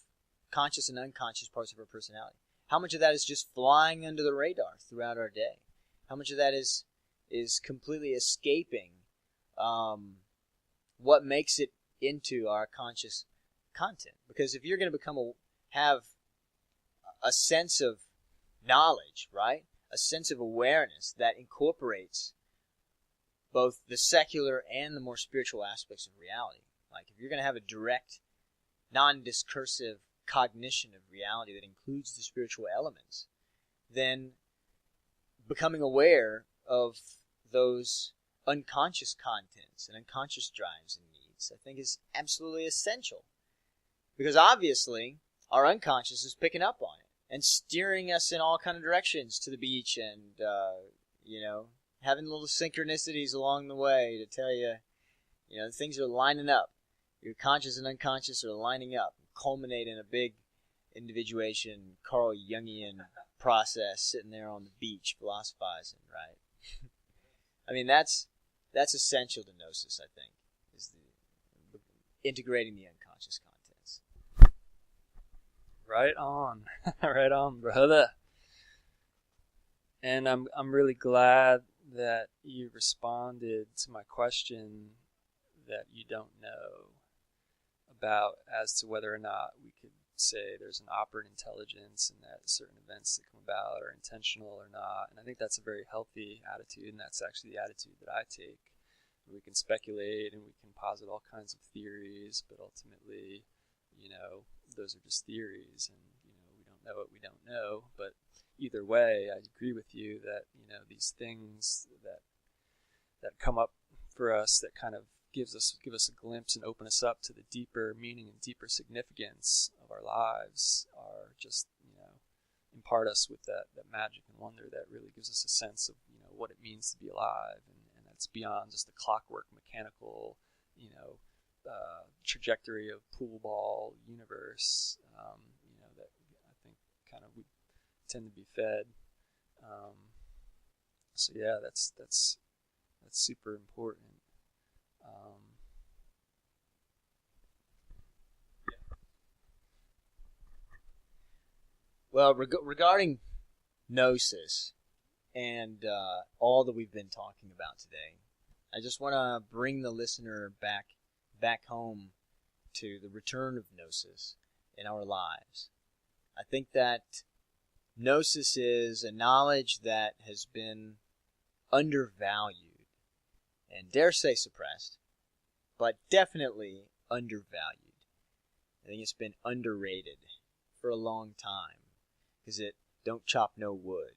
conscious and unconscious parts of our personality. How much of that is just flying under the radar throughout our day? How much of that is completely escaping what makes it into our conscious content? Because if you're going to have a sense of knowledge, right? A sense of awareness that incorporates both the secular and the more spiritual aspects of reality. Like if you're going to have a direct, non-discursive cognition of reality that includes the spiritual elements, then becoming aware of those unconscious contents and unconscious drives and needs, I think, is absolutely essential. Because obviously, our unconscious is picking up on it and steering us in all kind of directions to the beach and, having little synchronicities along the way to tell you, things are lining up. Your conscious and unconscious are lining up, culminate in a big individuation, Carl Jungian process sitting there on the beach philosophizing, right? I mean, that's essential to Gnosis, I think, is integrating the unconscious contents. Right on. Right on, brother. And I'm really glad that you responded to my question that you don't know about as to whether or not we could say there's an operant intelligence and that certain events that come about are intentional or not. And I think that's a very healthy attitude, and that's actually the attitude that I take. We can speculate and we can posit all kinds of theories, but ultimately, those are just theories, and we don't know what we don't know. But either way, I agree with you that these things that come up for us that kind of give us a glimpse and open us up to the deeper meaning and deeper significance of our lives are just impart us with that magic and wonder that really gives us a sense of what it means to be alive, and that's beyond just the clockwork mechanical trajectory of pool ball universe that I think kind of we tend to be fed. So yeah, that's super important. Well, regarding Gnosis and all that we've been talking about today, I just want to bring the listener back home to the return of Gnosis in our lives. I think that Gnosis is a knowledge that has been undervalued and dare say suppressed, but definitely undervalued. I think it's been underrated for a long time because it don't chop no wood,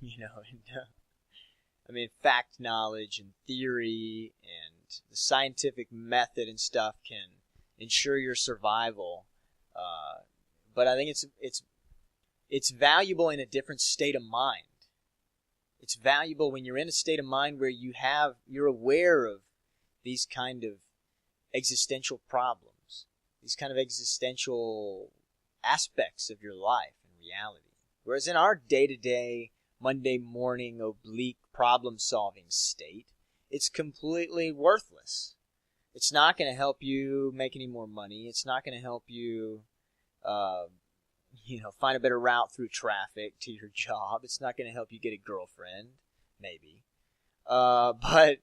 I mean, fact knowledge and theory and the scientific method and stuff can ensure your survival, but I think it's valuable in a different state of mind. It's valuable when you're in a state of mind where you're aware of these kind of existential problems, these kind of existential aspects of your life and reality. Whereas in our day-to-day, Monday morning, oblique problem-solving state, it's completely worthless. It's not going to help you make any more money. It's not going to help you, find a better route through traffic to your job. It's not going to help you get a girlfriend, maybe. But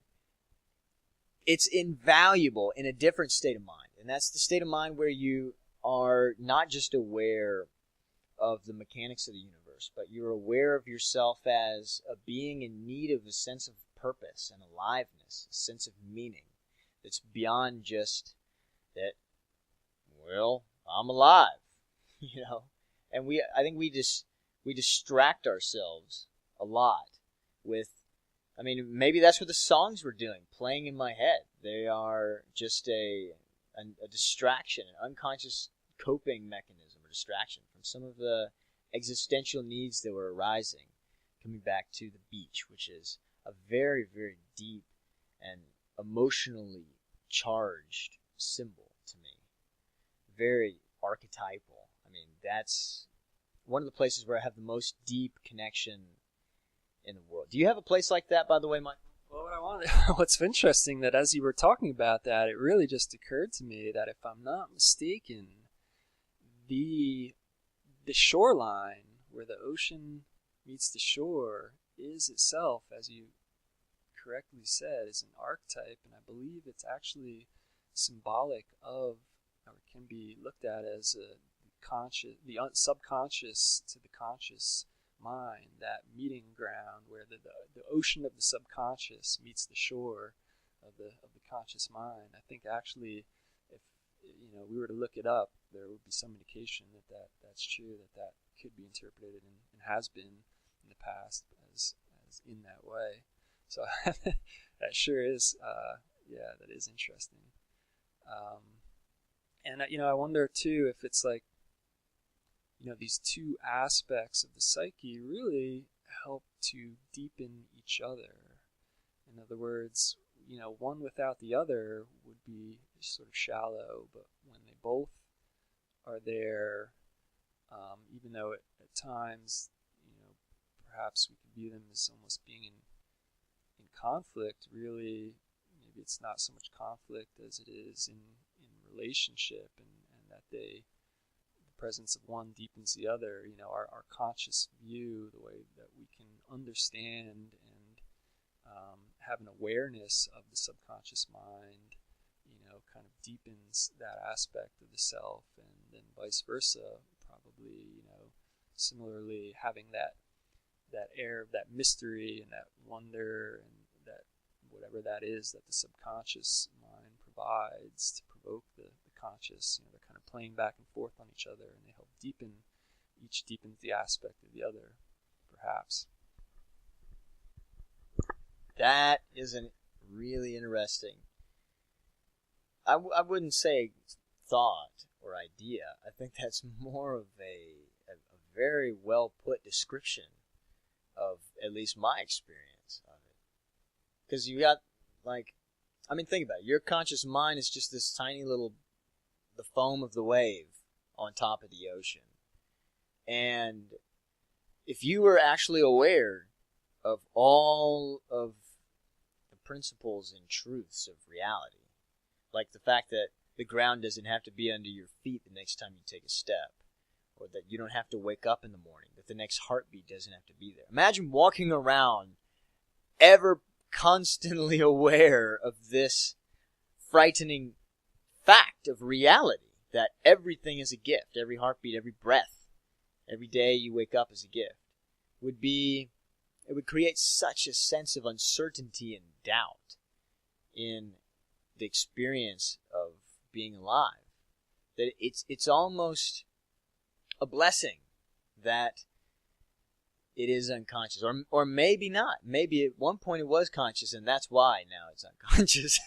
it's invaluable in a different state of mind. And that's the state of mind where you are not just aware of the mechanics of the universe, but you're aware of yourself as a being in need of a sense of purpose and aliveness, a sense of meaning that's beyond just that, well, I'm alive, And I think we distract ourselves a lot with, maybe that's what the songs were doing, playing in my head. They are just a distraction, an unconscious coping mechanism or distraction from some of the existential needs that were arising. coming back to the beach, which is a very, very deep and emotionally charged symbol to me. Very archetypal. I mean, that's one of the places where I have the most deep connection in the world. Do you have a place like that, by the way, Mike? Well, what's interesting that as you were talking about that, it really just occurred to me that if I'm not mistaken, the shoreline where the ocean meets the shore is itself, as you correctly said, is an archetype, and I believe it's actually symbolic of, or can be looked at as a subconscious to the conscious mind, that meeting ground where the ocean of the subconscious meets the shore of the conscious mind. I think actually, if we were to look it up, there would be some indication that's true, that could be interpreted and has been in the past as in that way. So that sure is, that is interesting. And I wonder too if it's like, these two aspects of the psyche really help to deepen each other. In other words, one without the other would be sort of shallow, but when they both are there, even though at times, perhaps we could view them as almost being in conflict, really, maybe it's not so much conflict as it is in relationship, and that the presence of one deepens the other. Our conscious view, the way that we can understand and have an awareness of the subconscious mind, kind of deepens that aspect of the self, and then vice versa, probably, similarly having that air of that mystery and that wonder and that whatever that is that the subconscious mind provides to provoke the conscious, they're kind of playing back and forth on each other, and they help each deepens the aspect of the other, perhaps. That isn't really interesting. I wouldn't say thought or idea. I think that's more of a very well put description of at least my experience of it. Because you got, think about it. Your conscious mind is just this tiny little, the foam of the wave on top of the ocean. And if you were actually aware of all of the principles and truths of reality, like the fact that the ground doesn't have to be under your feet the next time you take a step, or that you don't have to wake up in the morning, that the next heartbeat doesn't have to be there. Imagine walking around ever constantly aware of this frightening fact of reality, that everything is a gift, every heartbeat, every breath, every day you wake up is a gift. It would create such a sense of uncertainty and doubt in the experience of being alive that it's almost a blessing that it is unconscious, or maybe not. Maybe at one point it was conscious, and that's why now it's unconscious.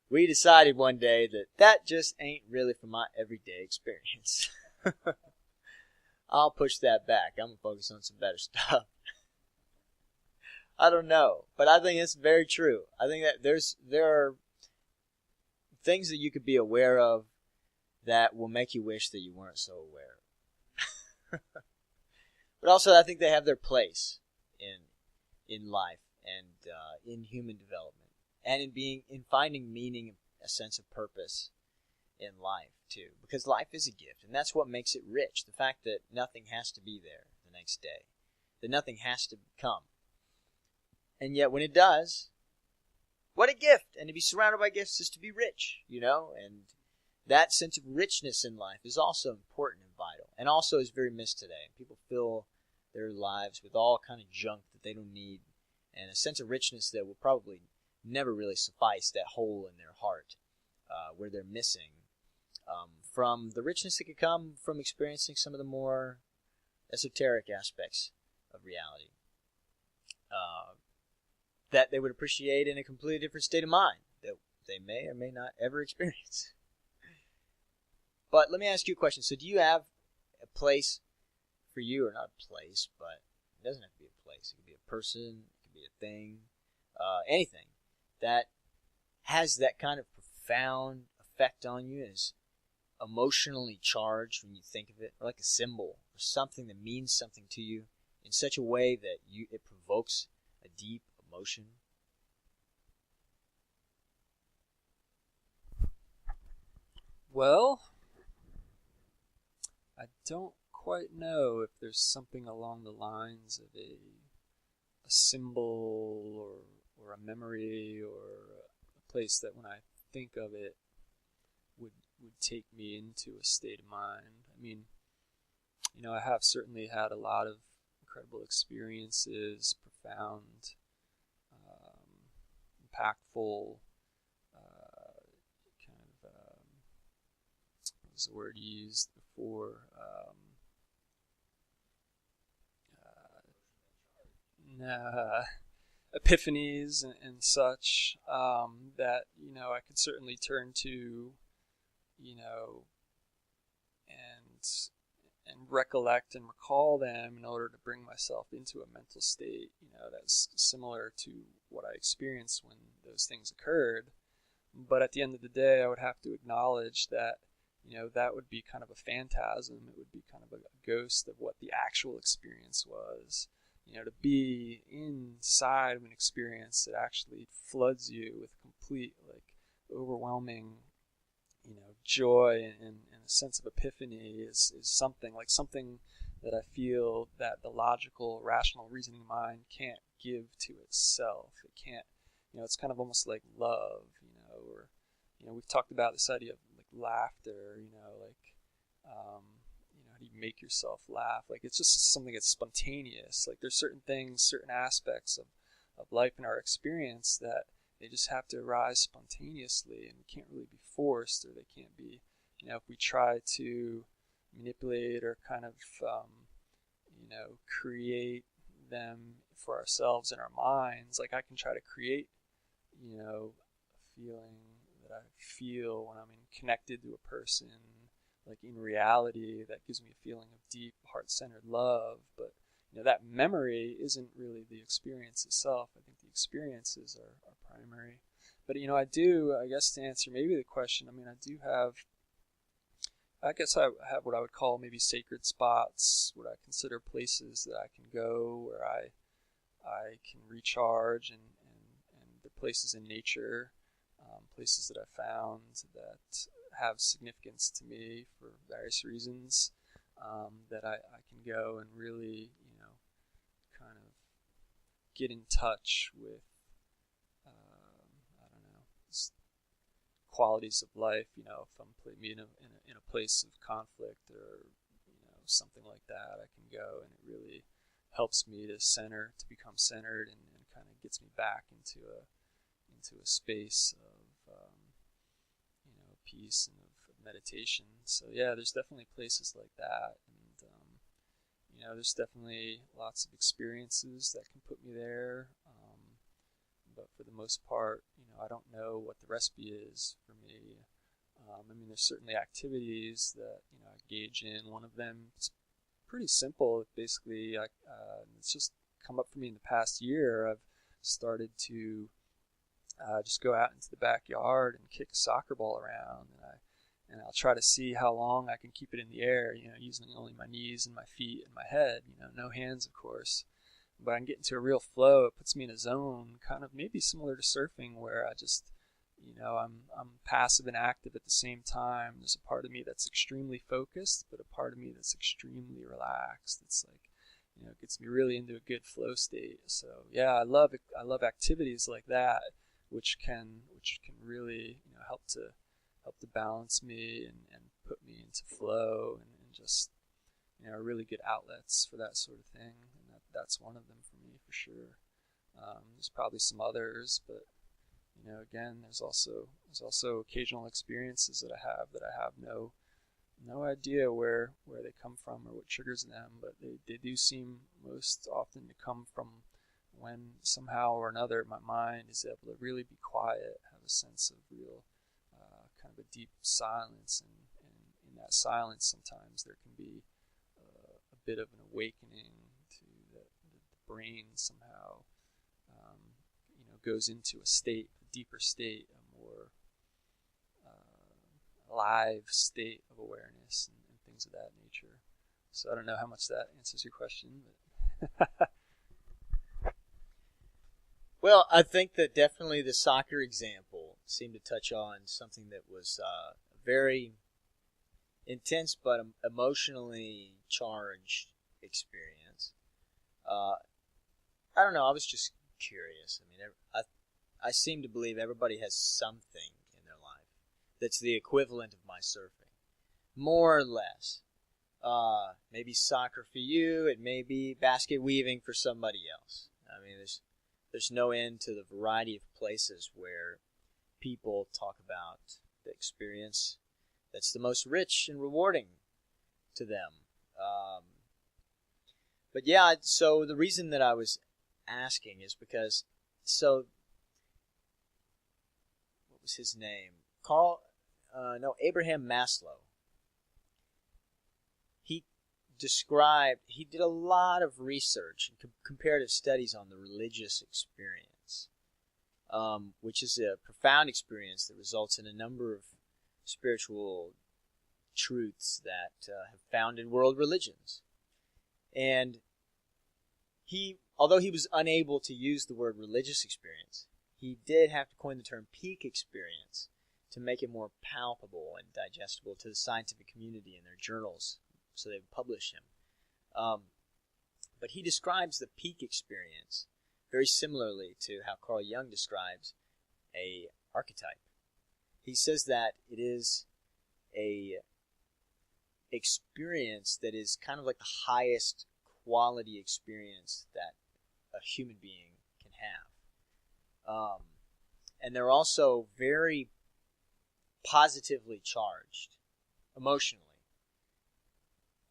We decided one day that just ain't really for my everyday experience. I'll push that back. I'm going to focus on some better stuff. I don't know, but I think it's very true. I think that there are things that you could be aware of that will make you wish that you weren't so aware. But also, I think they have their place in life and in human development, and in finding meaning, a sense of purpose in life too. Because life is a gift, and that's what makes it rich. The fact that nothing has to be there the next day, that nothing has to come. And yet when it does, what a gift! And to be surrounded by gifts is to be rich, and that sense of richness in life is also important and vital, and also is very missed today. People fill their lives with all kind of junk that they don't need, and a sense of richness that will probably never really suffice that hole in their heart where they're missing from the richness that could come from experiencing some of the more esoteric aspects of reality. That they would appreciate in a completely different state of mind that they may or may not ever experience. But let me ask you a question. So do you have a place for you, or not a place, but it doesn't have to be a place. It could be a person, it could be a thing, anything that has that kind of profound effect on you and is emotionally charged when you think of it, or like a symbol or something that means something to you in such a way that it provokes a deep emotion. Well, I don't quite know if there's something along the lines of a symbol or a memory or a place that when I think of it would take me into a state of mind. I mean, I have certainly had a lot of incredible experiences, profound, impactful, kind of, what was the word used before? Epiphanies and such, that I could certainly turn to, and recollect and recall them in order to bring myself into a mental state, that's similar to what I experienced when those things occurred. But at the end of the day, I would have to acknowledge that, that would be kind of a phantasm. It would be kind of a ghost of what the actual experience was. To be inside of an experience that actually floods you with complete, overwhelming, joy and a sense of epiphany is something that I feel that the logical, rational, reasoning mind can't give to itself. It can't, it's kind of almost like love, or, we've talked about this idea of laughter, how do you make yourself laugh? It's just something that's spontaneous. There's certain things, certain aspects of life and our experience that they just have to arise spontaneously and can't really be forced, or they can't be, if we try to manipulate or kind of, create them for ourselves in our minds. I can try to create, a feeling that I feel when I'm connected to a person, in reality, that gives me a feeling of deep, heart-centered love. But, that memory isn't really the experience itself. I think the experiences are primary. But, I guess to answer maybe the question, I guess I have what I would call maybe sacred spots, what I consider places that I can go where I can recharge, and the places in nature, places that I found that have significance to me for various reasons, that I can go and really, kind of get in touch with, I don't know, qualities of life. If I'm in a place of conflict or something like that, I can go and it really helps me to become centered, and kind of gets me back into a space of peace and of meditation. So yeah, there's definitely places like that, and there's definitely lots of experiences that can put me there. But for the most part, I don't know what the recipe is for me. There's certainly activities that I engage in. One of them is pretty simple. Basically, it's just come up for me in the past year. I've started to just go out into the backyard and kick a soccer ball around, and I'll try to see how long I can keep it in the air, using only my knees and my feet and my head, no hands, of course. But I can get into a real flow. It puts me in a zone, kind of maybe similar to surfing, where I just, I'm passive and active at the same time. There's a part of me that's extremely focused, but a part of me that's extremely relaxed. It's it gets me really into a good flow state. So yeah, I love activities like that, which can really help to balance me and put me into flow, and just really good outlets for that sort of thing. And that's one of them for me for sure. There's probably some others, but again, there's also occasional experiences that I have no idea where they come from or what triggers them, but they do seem most often to come from when somehow or another my mind is able to really be quiet, have a sense of real kind of a deep silence, and in that silence sometimes there can be a bit of an awakening to the brain somehow, goes into a deeper state, a more alive state of awareness and things of that nature. So I don't know how much that answers your question, but Well, I think that definitely the soccer example seemed to touch on something that was very intense but emotionally charged experience. I don't know. I was just curious. I mean, I seem to believe everybody has something in their life that's the equivalent of my surfing, more or less. Maybe soccer for you. It may be basket weaving for somebody else. I mean, there's no end to the variety of places where people talk about the experience that's the most rich and rewarding to them. But yeah, so the reason that I was asking is because, so, what was his name? Abraham Maslow. He did a lot of research and comparative studies on the religious experience, which is a profound experience that results in a number of spiritual truths that have founded world religions. And although he was unable to use the word religious experience, he did have to coin the term peak experience to make it more palpable and digestible to the scientific community in their journals, so they would publish him. But he describes the peak experience very similarly to how Carl Jung describes a archetype. He says that it is a experience that is kind of like the highest quality experience that a human being can have. And they're also very positively charged emotionally.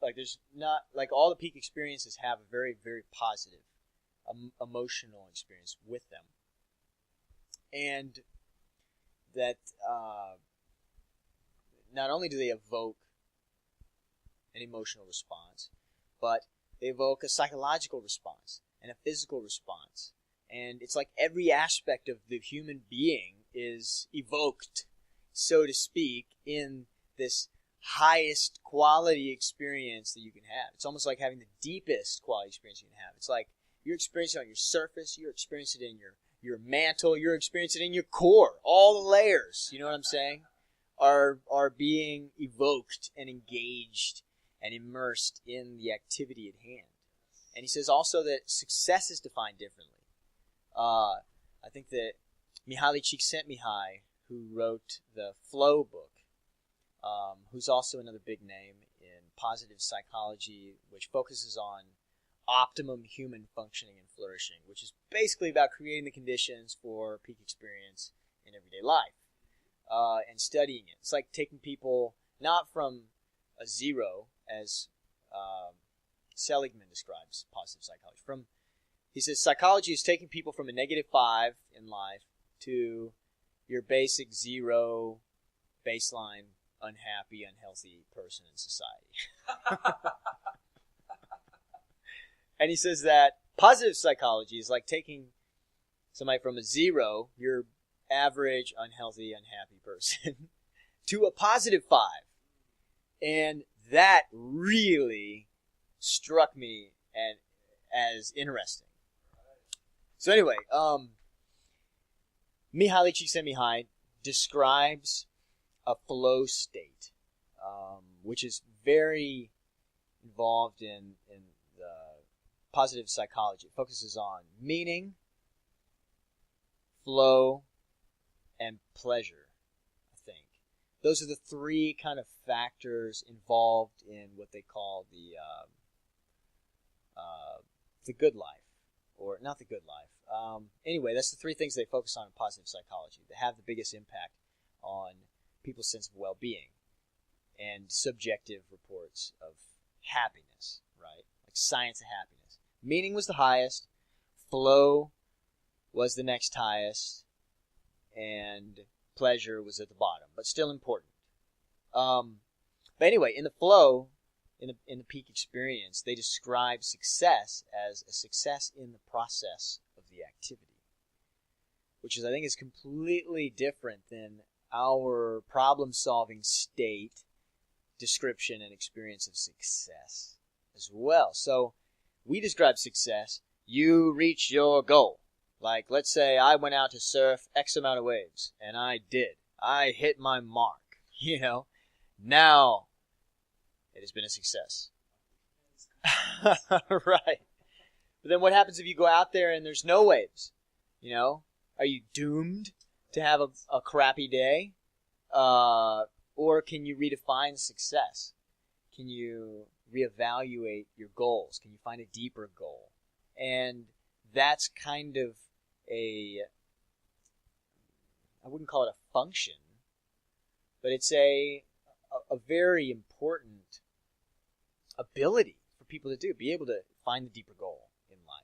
Like there's not, like all the peak experiences have a very, very positive emotional experience with them. And that not only do they evoke an emotional response, but they evoke a psychological response and a physical response. And it's like every aspect of the human being is evoked, so to speak, in this highest quality experience that you can have. It's almost like having the deepest quality experience you can have. It's like you're experiencing it on your surface, you're experiencing it in your mantle, you're experiencing it in your core. All the layers, you know what I'm saying, are being evoked and engaged and immersed in the activity at hand. And he says also that success is defined differently. I think that Mihaly Csikszentmihalyi, who wrote the Flow book, who's also another big name in positive psychology, which focuses on optimum human functioning and flourishing, which is basically about creating the conditions for peak experience in everyday life, and studying it. It's like taking people not from a zero, as Seligman describes positive psychology. He says psychology is taking people from a -5 in life to your basic zero baseline unhappy, unhealthy person in society. And he says that positive psychology is like taking somebody from a 0, your average, unhealthy, unhappy person, to a +5. And that really struck me as interesting. So anyway, Mihaly Csikszentmihalyi describes a flow state, which is very involved in the positive psychology. It focuses on meaning, flow, and pleasure, I think. Those are the three kind of factors involved in what they call the good life, or not the good life. Anyway, that's the three things they focus on in positive psychology that have the biggest impact on people's sense of well-being and subjective reports of happiness, right? Like science of happiness. Meaning was the highest, flow was the next highest, and pleasure was at the bottom, but still important. But anyway, in the flow, in the peak experience, they describe success as a success in the process of the activity, which is, I think, is completely different than our problem-solving state description and experience of success as well. So we describe success, you reach your goal. Like, let's say I went out to surf X amount of waves, and I did. I hit my mark, Now, it has been a success. Right. But then what happens if you go out there and there's no waves? Are you doomed to have a crappy day? Or can you redefine success? Can you reevaluate your goals? Can you find a deeper goal? And that's kind of I wouldn't call it a function, but it's a very important ability for people to do, be able to find the deeper goal in life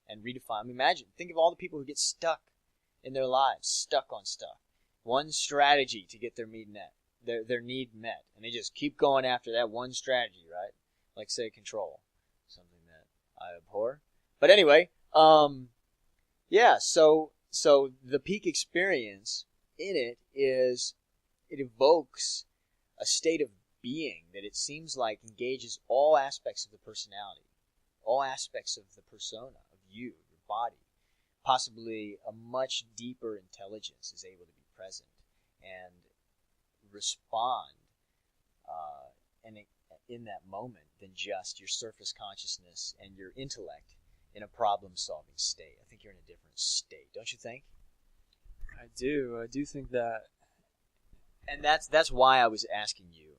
and redefine. Think of all the people who get stuck in their lives, stuck on stuff. One strategy to get their need met, and they just keep going after that one strategy, right? Like, say, control, something that I abhor. But anyway, so the peak experience in it evokes a state of being that it seems like engages all aspects of the personality, all aspects of the persona, of you, your body. Possibly a much deeper intelligence is able to be present and respond in that moment than just your surface consciousness and your intellect in a problem-solving state. I think you're in a different state, don't you think? I do think that. And that's why I was asking you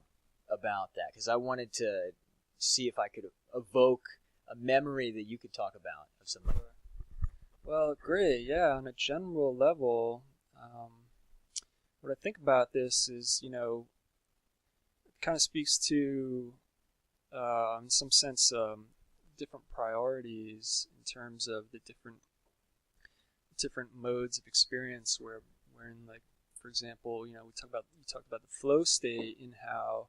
about that, because I wanted to see if I could evoke a memory that you could talk about of something. Well, great, yeah. On a general level, what I think about this is, it kind of speaks to, in some sense, different priorities in terms of the different modes of experience. Wherein, like, for example, you talked about the flow state, in how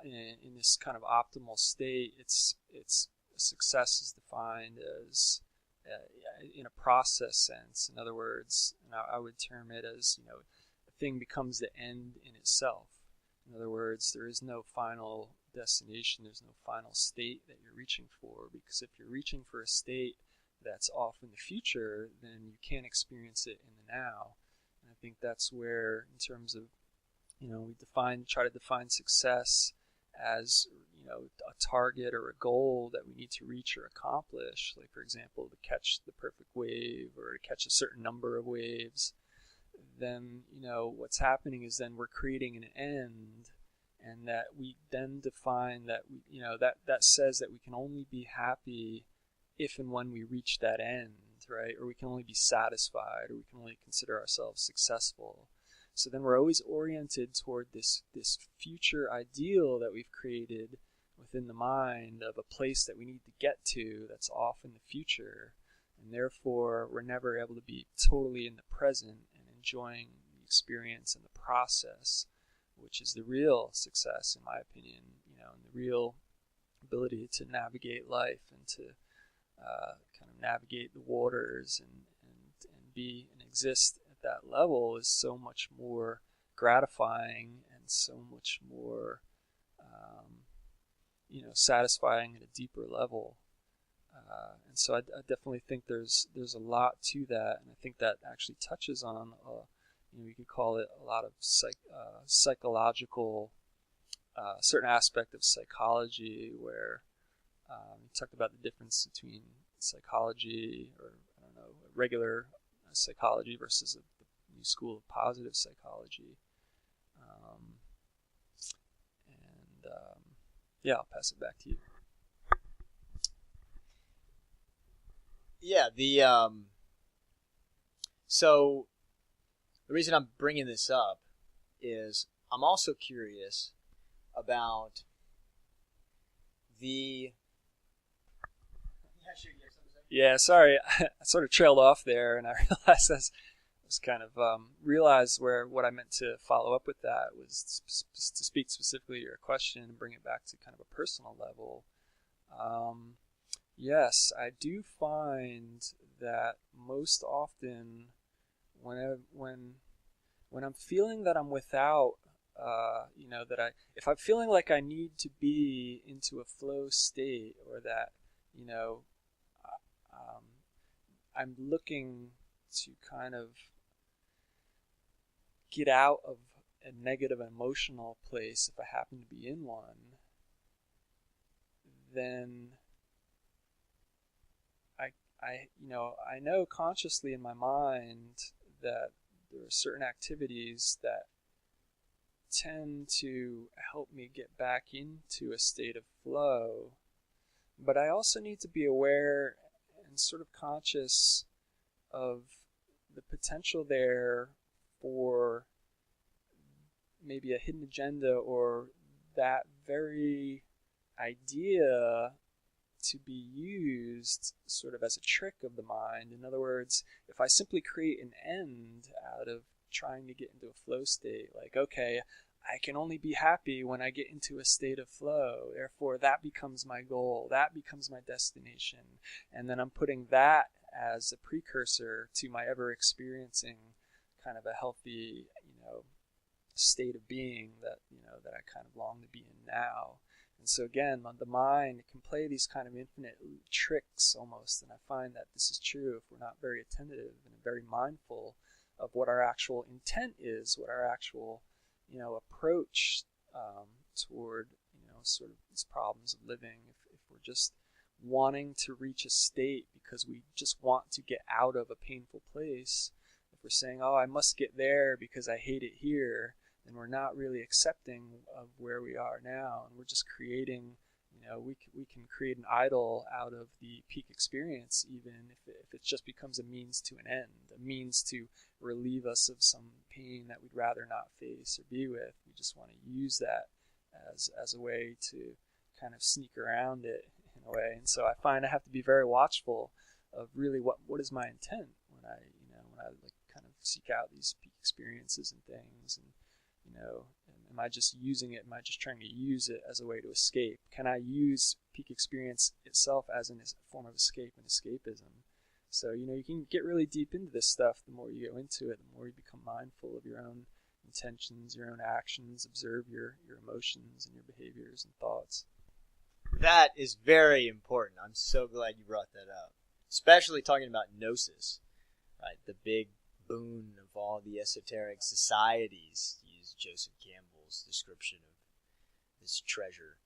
in this kind of optimal state, it's success is defined as in a process sense. In other words, and I would term it as, a thing becomes the end in itself. In other words, there is no final destination, there's no final state that you're reaching for, because if you're reaching for a state that's off in the future, then you can't experience it in the now. And I think that's where, in terms of, we try to define success as, a target or a goal that we need to reach or accomplish, like, for example, to catch the perfect wave or to catch a certain number of waves. Then, what's happening is then we're creating an end, and that we then define that that says that we can only be happy if and when we reach that end, right? Or we can only be satisfied, or we can only consider ourselves successful. So then we're always oriented toward this future ideal that we've created within the mind of a place that we need to get to that's off in the future, and therefore we're never able to be totally in the present and enjoying the experience and the process, which is the real success, in my opinion, and the real ability to navigate life and to kind of navigate the waters and be and exist at that level is so much more gratifying and so much more satisfying at a deeper level. And so I definitely think there's a lot to that, and I think that actually touches on you could call it a lot of psychological, certain aspect of psychology, where you talked about the difference between psychology, or regular psychology versus a new school of positive psychology. I'll pass it back to you. Yeah, so the reason I'm bringing this up is I'm also curious about Yeah, sorry, I sort of trailed off there, and I realized I was just kind of realized where what I meant to follow up with that was to speak specifically to your question and bring it back to kind of a personal level. Yes, I do find that most often when I'm feeling that I'm without, if I'm feeling like I need to be into a flow state, or that, um, I'm looking to kind of get out of a negative emotional place, if I happen to be in one, then I know consciously in my mind that there are certain activities that tend to help me get back into a state of flow, but I also need to be aware and sort of conscious of the potential there for maybe a hidden agenda, or that very idea to be used sort of as a trick of the mind. In other words, if I simply create an end out of trying to get into a flow state, like, okay, I can only be happy when I get into a state of flow, therefore that becomes my goal, that becomes my destination, and then I'm putting that as a precursor to my ever experiencing kind of a healthy, state of being that I kind of long to be in now. And so again, the mind can play these kind of infinite tricks almost, and I find that this is true if we're not very attentive and very mindful of what our actual intent is, what our actual approach toward sort of these problems of living. If we're just wanting to reach a state because we just want to get out of a painful place, if we're saying, oh, I must get there because I hate it here, then we're not really accepting of where we are now, and we're just creating, we can create an idol out of the peak experience, even if it just becomes a means to an end, a means to relieve us of some pain that we'd rather not face or be with. We just want to use that as a way to kind of sneak around it in a way. And so I find I have to be very watchful of really what is my intent when I like kind of seek out these peak experiences and things, and am I just using it? Am I just trying to use it as a way to escape? Can I use peak experience itself as a form of escape and escapism? So, you can get really deep into this stuff. The more you go into it, the more you become mindful of your own intentions, your own actions, observe your emotions and your behaviors and thoughts. That is very important. I'm so glad you brought that up. Especially talking about Gnosis, right? The big boon of all the esoteric societies, to use Joseph Campbell's description of this treasure.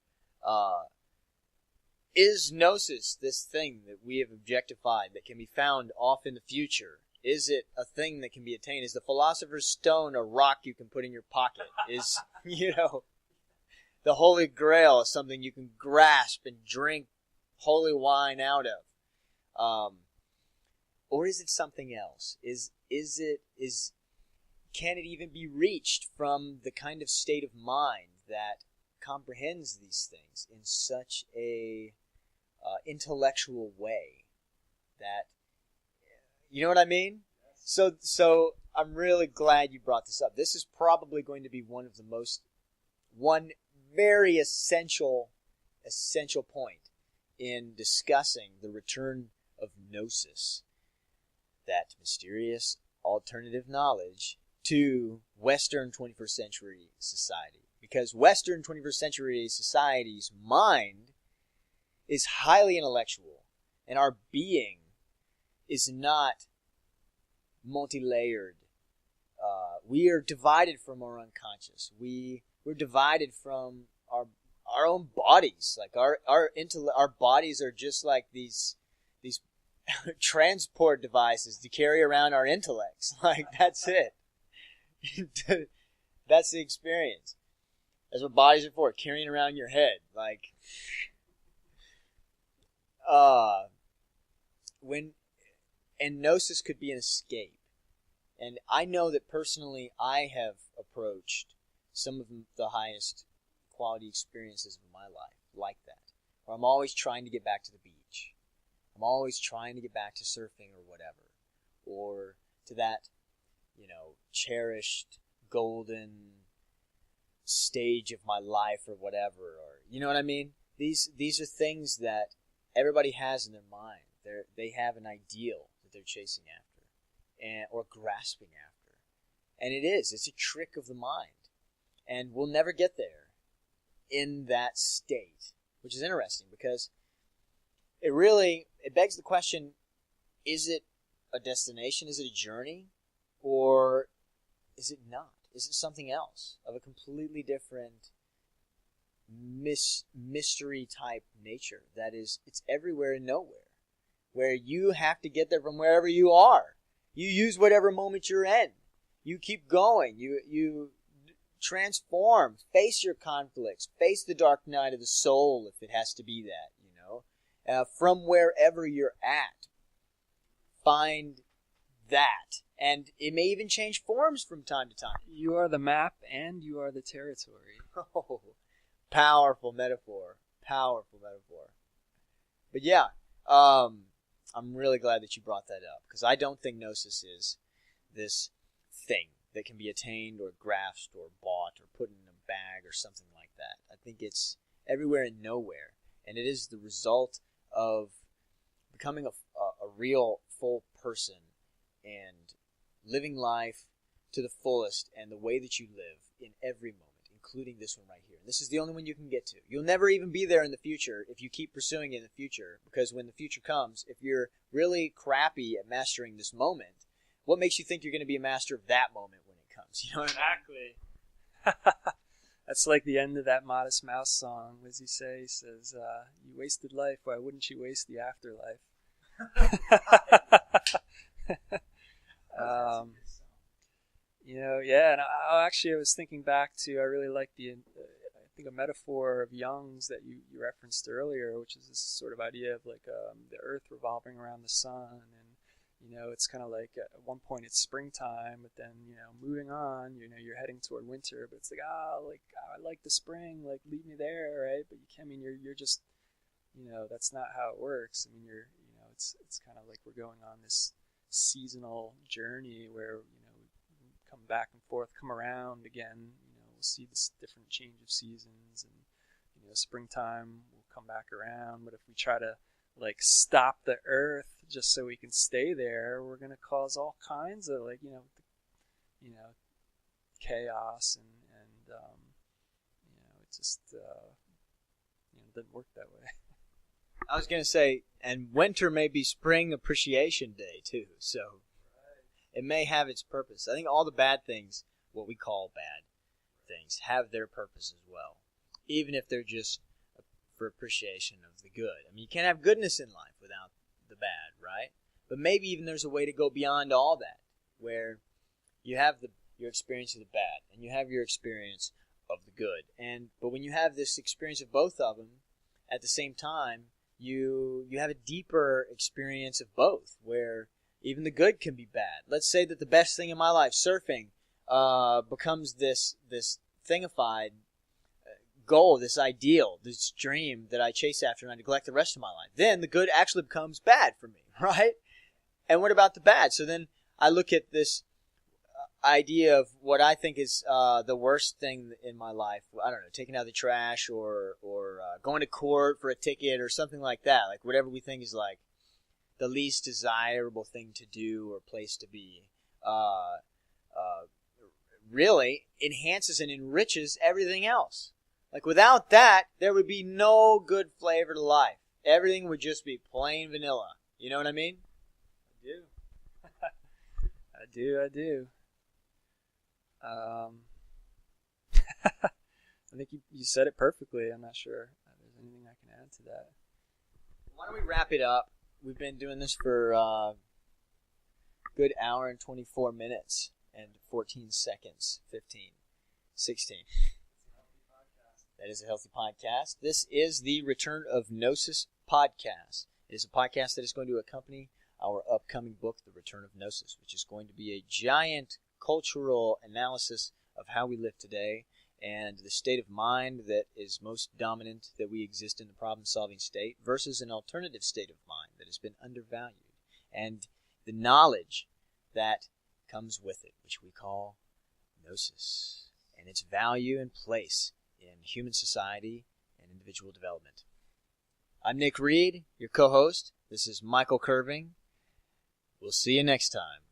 Is Gnosis this thing that we have objectified that can be found off in the future? Is it a thing that can be attained? Is the Philosopher's Stone a rock you can put in your pocket? Is, the Holy Grail something you can grasp and drink holy wine out of? Or is it something else? Can it even be reached from the kind of state of mind that comprehends these things in such a intellectual way that, you know what I mean? So I'm really glad you brought this up. This is probably going to be one very essential point in discussing the return of Gnosis, that mysterious alternative knowledge, to Western 21st century society. Because Western 21st century society's mind is highly intellectual, and our being is not multi-layered. We are divided from our unconscious. We're divided from our own bodies. Like our bodies are just like these transport devices to carry around our intellects. Like, that's it. That's the experience. That's what bodies are for, carrying around your head. Like, and Gnosis could be an escape. And I know that personally I have approached some of the highest quality experiences of my life like that, where I'm always trying to get back to the beach. I'm always trying to get back to surfing or whatever, or to that cherished golden stage of my life or whatever, or you know what I mean? These are things that everybody has in their mind. They have an ideal that they're chasing after, or grasping after, and it's a trick of the mind, and we'll never get there in that state, which is interesting because it begs the question: is it a destination? Is it a journey, or is it not? Is it something else of a completely different mystery type nature that it's everywhere and nowhere, where you have to get there from wherever you are. You use whatever moment you're in. You keep going. You transform, face your conflicts, face the dark night of the soul if it has to be that, from wherever you're at. Find that. And it may even change forms from time to time. You are the map and you are the territory. Oh, powerful metaphor. Powerful metaphor. But yeah, I'm really glad that you brought that up, because I don't think Gnosis is this thing that can be attained or grasped or bought or put in a bag or something like that. I think it's everywhere and nowhere, and it is the result of becoming a real full person and living life to the fullest and the way that you live in every moment, including this one right here. This is the only one you can get to. You'll never even be there in the future if you keep pursuing it in the future, because when the future comes, if you're really crappy at mastering this moment, what makes you think you're going to be a master of that moment when it comes? You know what Exactly. That's like the end of that Modest Mouse song. What does he say? He says, you wasted life, why wouldn't you waste the afterlife? And I was thinking back to, I really like a metaphor of Jung's that you referenced earlier, which is this sort of idea of like the earth revolving around the sun, and it's kind of like at one point it's springtime, but then moving on, you're heading toward winter, but it's like I like the spring, like leave me there, right? But you can't. I mean, you're just that's not how it works. I mean, it's kind of like we're going on this seasonal journey where we come back and forth, come around again. We'll see this different change of seasons, and springtime will come back around. But if we try to like stop the earth just so we can stay there, we're going to cause all kinds of chaos, and it just doesn't work that way. I was going to say, and winter may be Spring Appreciation Day too, so it may have its purpose. I think all the bad things, what we call bad things, have their purpose as well, even if they're just for appreciation of the good. I mean, you can't have goodness in life without the bad, right? But maybe even there's a way to go beyond all that, where you have your experience of the bad, and you have your experience of the good. But when you have this experience of both of them at the same time, you have a deeper experience of both, where even the good can be bad. Let's say that the best thing in my life, surfing, becomes this thingified goal, this ideal, this dream that I chase after and I neglect the rest of my life. Then the good actually becomes bad for me, right? And what about the bad? So then I look at this idea of what I think is the worst thing in my life. I don't know, taking out the trash or going to court for a ticket or something like that. Like whatever we think is like the least desirable thing to do or place to be. Really enhances and enriches everything else. Like without that, there would be no good flavor to life. Everything would just be plain vanilla. You know what I mean? I do. I think you said it perfectly. I'm not sure if there's anything I can add to that. Why don't we wrap it up? We've been doing this for a good hour and 24 minutes and 14 seconds, 15, 16. That is a healthy podcast. This is the Return of Gnosis podcast. It is a podcast that is going to accompany our upcoming book, The Return of Gnosis, which is going to be a giant cultural analysis of how we live today and the state of mind that is most dominant, that we exist in the problem-solving state, versus an alternative state of mind that has been undervalued. And the knowledge that comes with it, which we call Gnosis, and its value and place in human society and individual development. I'm Nick Reed, your co-host. This is Michael Curving. We'll see you next time.